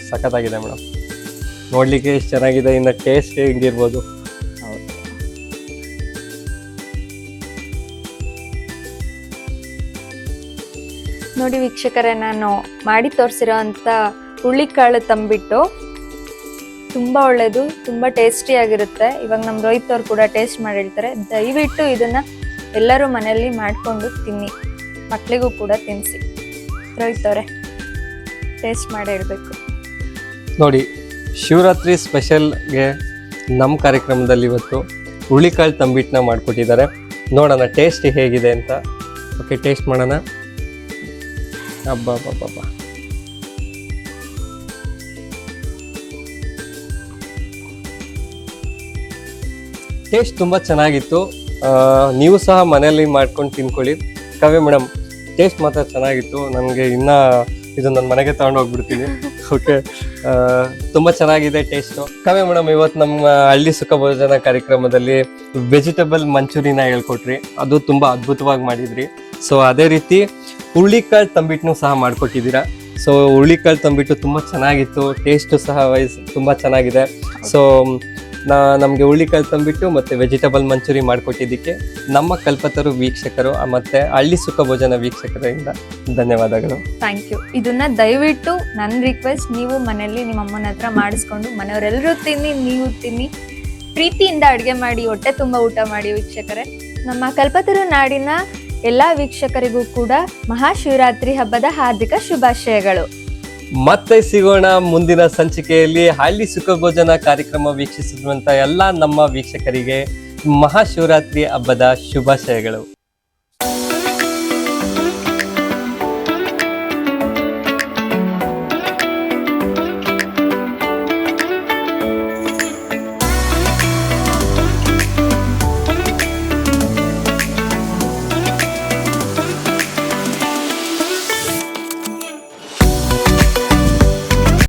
ಸಖತ್ತಾಗಿದೆ ಮೇಡಮ್. ನೋಡ್ಲಿಕ್ಕೆ ಎಷ್ಟು ಚೆನ್ನಾಗಿದೆ, ಇನ್ನು ಟೇಸ್ಟ್ ಹೆಂಗಿರ್ಬೋದು.
ಹೌದು. ನೋಡಿ ವೀಕ್ಷಕರೇ, ನಾನು ಮಾಡಿ ತೋರಿಸಿರೋ ಅಂತ ಹುರುಳಿಕಾಳು ತಂಬಿಟ್ಟು ತುಂಬಾ ಒಳ್ಳೇದು, ತುಂಬಾ ಟೇಸ್ಟಿ ಆಗಿರುತ್ತೆ. ಇವಾಗ ನಮ್ಮ ರೋಹಿತ್ ಅವ್ರು ಕೂಡ ಟೇಸ್ಟ್ ಮಾಡಿ ಹೇಳ್ತಾರೆ. ದಯವಿಟ್ಟು ಇದನ್ನ ಎಲ್ಲರೂ ಮನೆಯಲ್ಲಿ ಮಾಡ್ಕೊಂಡು ತಿನ್ನಿ, ಮಕ್ಕಳಿಗೂ ಕೂಡ ತಿನ್ನಿಸಿ. ರೋಹಿತ್ ಅವರೇ ಟೇಸ್ಟ್ ಮಾಡಿ ಹೇಳ್ಬೇಕು.
ನೋಡಿ, ಶಿವರಾತ್ರಿ ಸ್ಪೆಷಲ್ಗೆ ನಮ್ಮ ಕಾರ್ಯಕ್ರಮದಲ್ಲಿ ಇವತ್ತು ಹುರುಳಿಕಾಳು ತಂಬಿಟ್ಟನ್ನ ಮಾಡಿಕೊಟ್ಟಿದ್ದಾರೆ. ನೋಡೋಣ ಟೇಸ್ಟ್ ಹೇಗಿದೆ ಅಂತ. ಓಕೆ, ಟೇಸ್ಟ್ ಮಾಡೋಣ. ಅಬ್ಬಾ, ಟೇಸ್ಟ್ ತುಂಬ ಚೆನ್ನಾಗಿತ್ತು. ನೀವು ಸಹ ಮನೆಯಲ್ಲಿ ಮಾಡ್ಕೊಂಡು ತಿನ್ಕೊಳ್ಳಿ. ಕಾವ್ಯ ಮೇಡಮ್, ಟೇಸ್ಟ್ ಮಾತ್ರ ಚೆನ್ನಾಗಿತ್ತು. ನನಗೆ ಇನ್ನೂ ಇದು ನನ್ನ ಮನೆಗೆ ತಗೊಂಡು ಹೋಗ್ಬಿಡ್ತೀನಿ. ಓಕೆ, ತುಂಬ ಚೆನ್ನಾಗಿದೆ ಟೇಸ್ಟು. ಕಾವ್ಯ ಮೇಡಮ್, ಇವತ್ತು ನಮ್ಮ ಹಳ್ಳಿ ಸುಖ ಭೋಜನ ಕಾರ್ಯಕ್ರಮದಲ್ಲಿ ವೆಜಿಟೇಬಲ್ ಮಂಚೂರಿನ ಹೇಳ್ಕೊಟ್ರಿ. ಅದು ತುಂಬ ಅದ್ಭುತವಾಗಿ ಮಾಡಿದ್ರಿ. ಸೊ ಅದೇ ರೀತಿ ಹುರುಳಿಕಾಳು ತಂಬಿಟ್ಟನ್ನು ಸಹ ಮಾಡಿಕೊಟ್ಟಿದ್ದೀರಾ. ಸೊ ಹುರುಳಿಕಾಳು ತಂಬಿಟ್ಟು ತುಂಬ ಚೆನ್ನಾಗಿತ್ತು, ಟೇಸ್ಟು ಸಹ ತುಂಬ ಚೆನ್ನಾಗಿದೆ. ಸೊ ನಮಗೆ ಹುರುಳಿಕಾಳು ತಂಬಿಟ್ಟು ಮತ್ತು ವೆಜಿಟೇಬಲ್ ಮಂಚೂರಿ ಮಾಡಿಕೊಟ್ಟಿದ್ದಕ್ಕೆ ನಮ್ಮ ಕಲ್ಪತರು ವೀಕ್ಷಕರು ಮತ್ತು ಹಳ್ಳಿ ಸುಖ ಭೋಜನ ವೀಕ್ಷಕರಿಂದ ಧನ್ಯವಾದಗಳು.
Thank you. ಇದನ್ನ ದಯವಿಟ್ಟು ನನ್ನ ರಿಕ್ವೆಸ್ಟ್, ನೀವು ಮನೆಯಲ್ಲಿ ನಿಮ್ಮ ಅಮ್ಮನ ಹತ್ರ ಮಾಡಿಸ್ಕೊಂಡು ಮನೆಯವರೆಲ್ಲರೂ ತಿನ್ನಿ, ನೀವು ತಿನ್ನಿ, ಪ್ರೀತಿಯಿಂದ ಅಡುಗೆ ಮಾಡಿ ಹೊಟ್ಟೆ ತುಂಬ ಊಟ ಮಾಡಿ ವೀಕ್ಷಕರೇ. ನಮ್ಮ ಕಲ್ಪತರು ನಾಡಿನ ಎಲ್ಲ ವೀಕ್ಷಕರಿಗೂ ಕೂಡ ಮಹಾಶಿವರಾತ್ರಿ ಹಬ್ಬದ ಹಾರ್ದಿಕ ಶುಭಾಶಯಗಳು.
ಮತ್ತೆ ಸಿಗೋಣ ಮುಂದಿನ ಸಂಚಿಕೆಯಲ್ಲಿ. ಹಳ್ಳಿ ಸುಖ ಭೋಜನ ಕಾರ್ಯಕ್ರಮ ವೀಕ್ಷಿಸಿರುವಂಥ ಎಲ್ಲ ನಮ್ಮ ವೀಕ್ಷಕರಿಗೆ ಮಹಾಶಿವರಾತ್ರಿ ಹಬ್ಬದ ಶುಭಾಶಯಗಳು.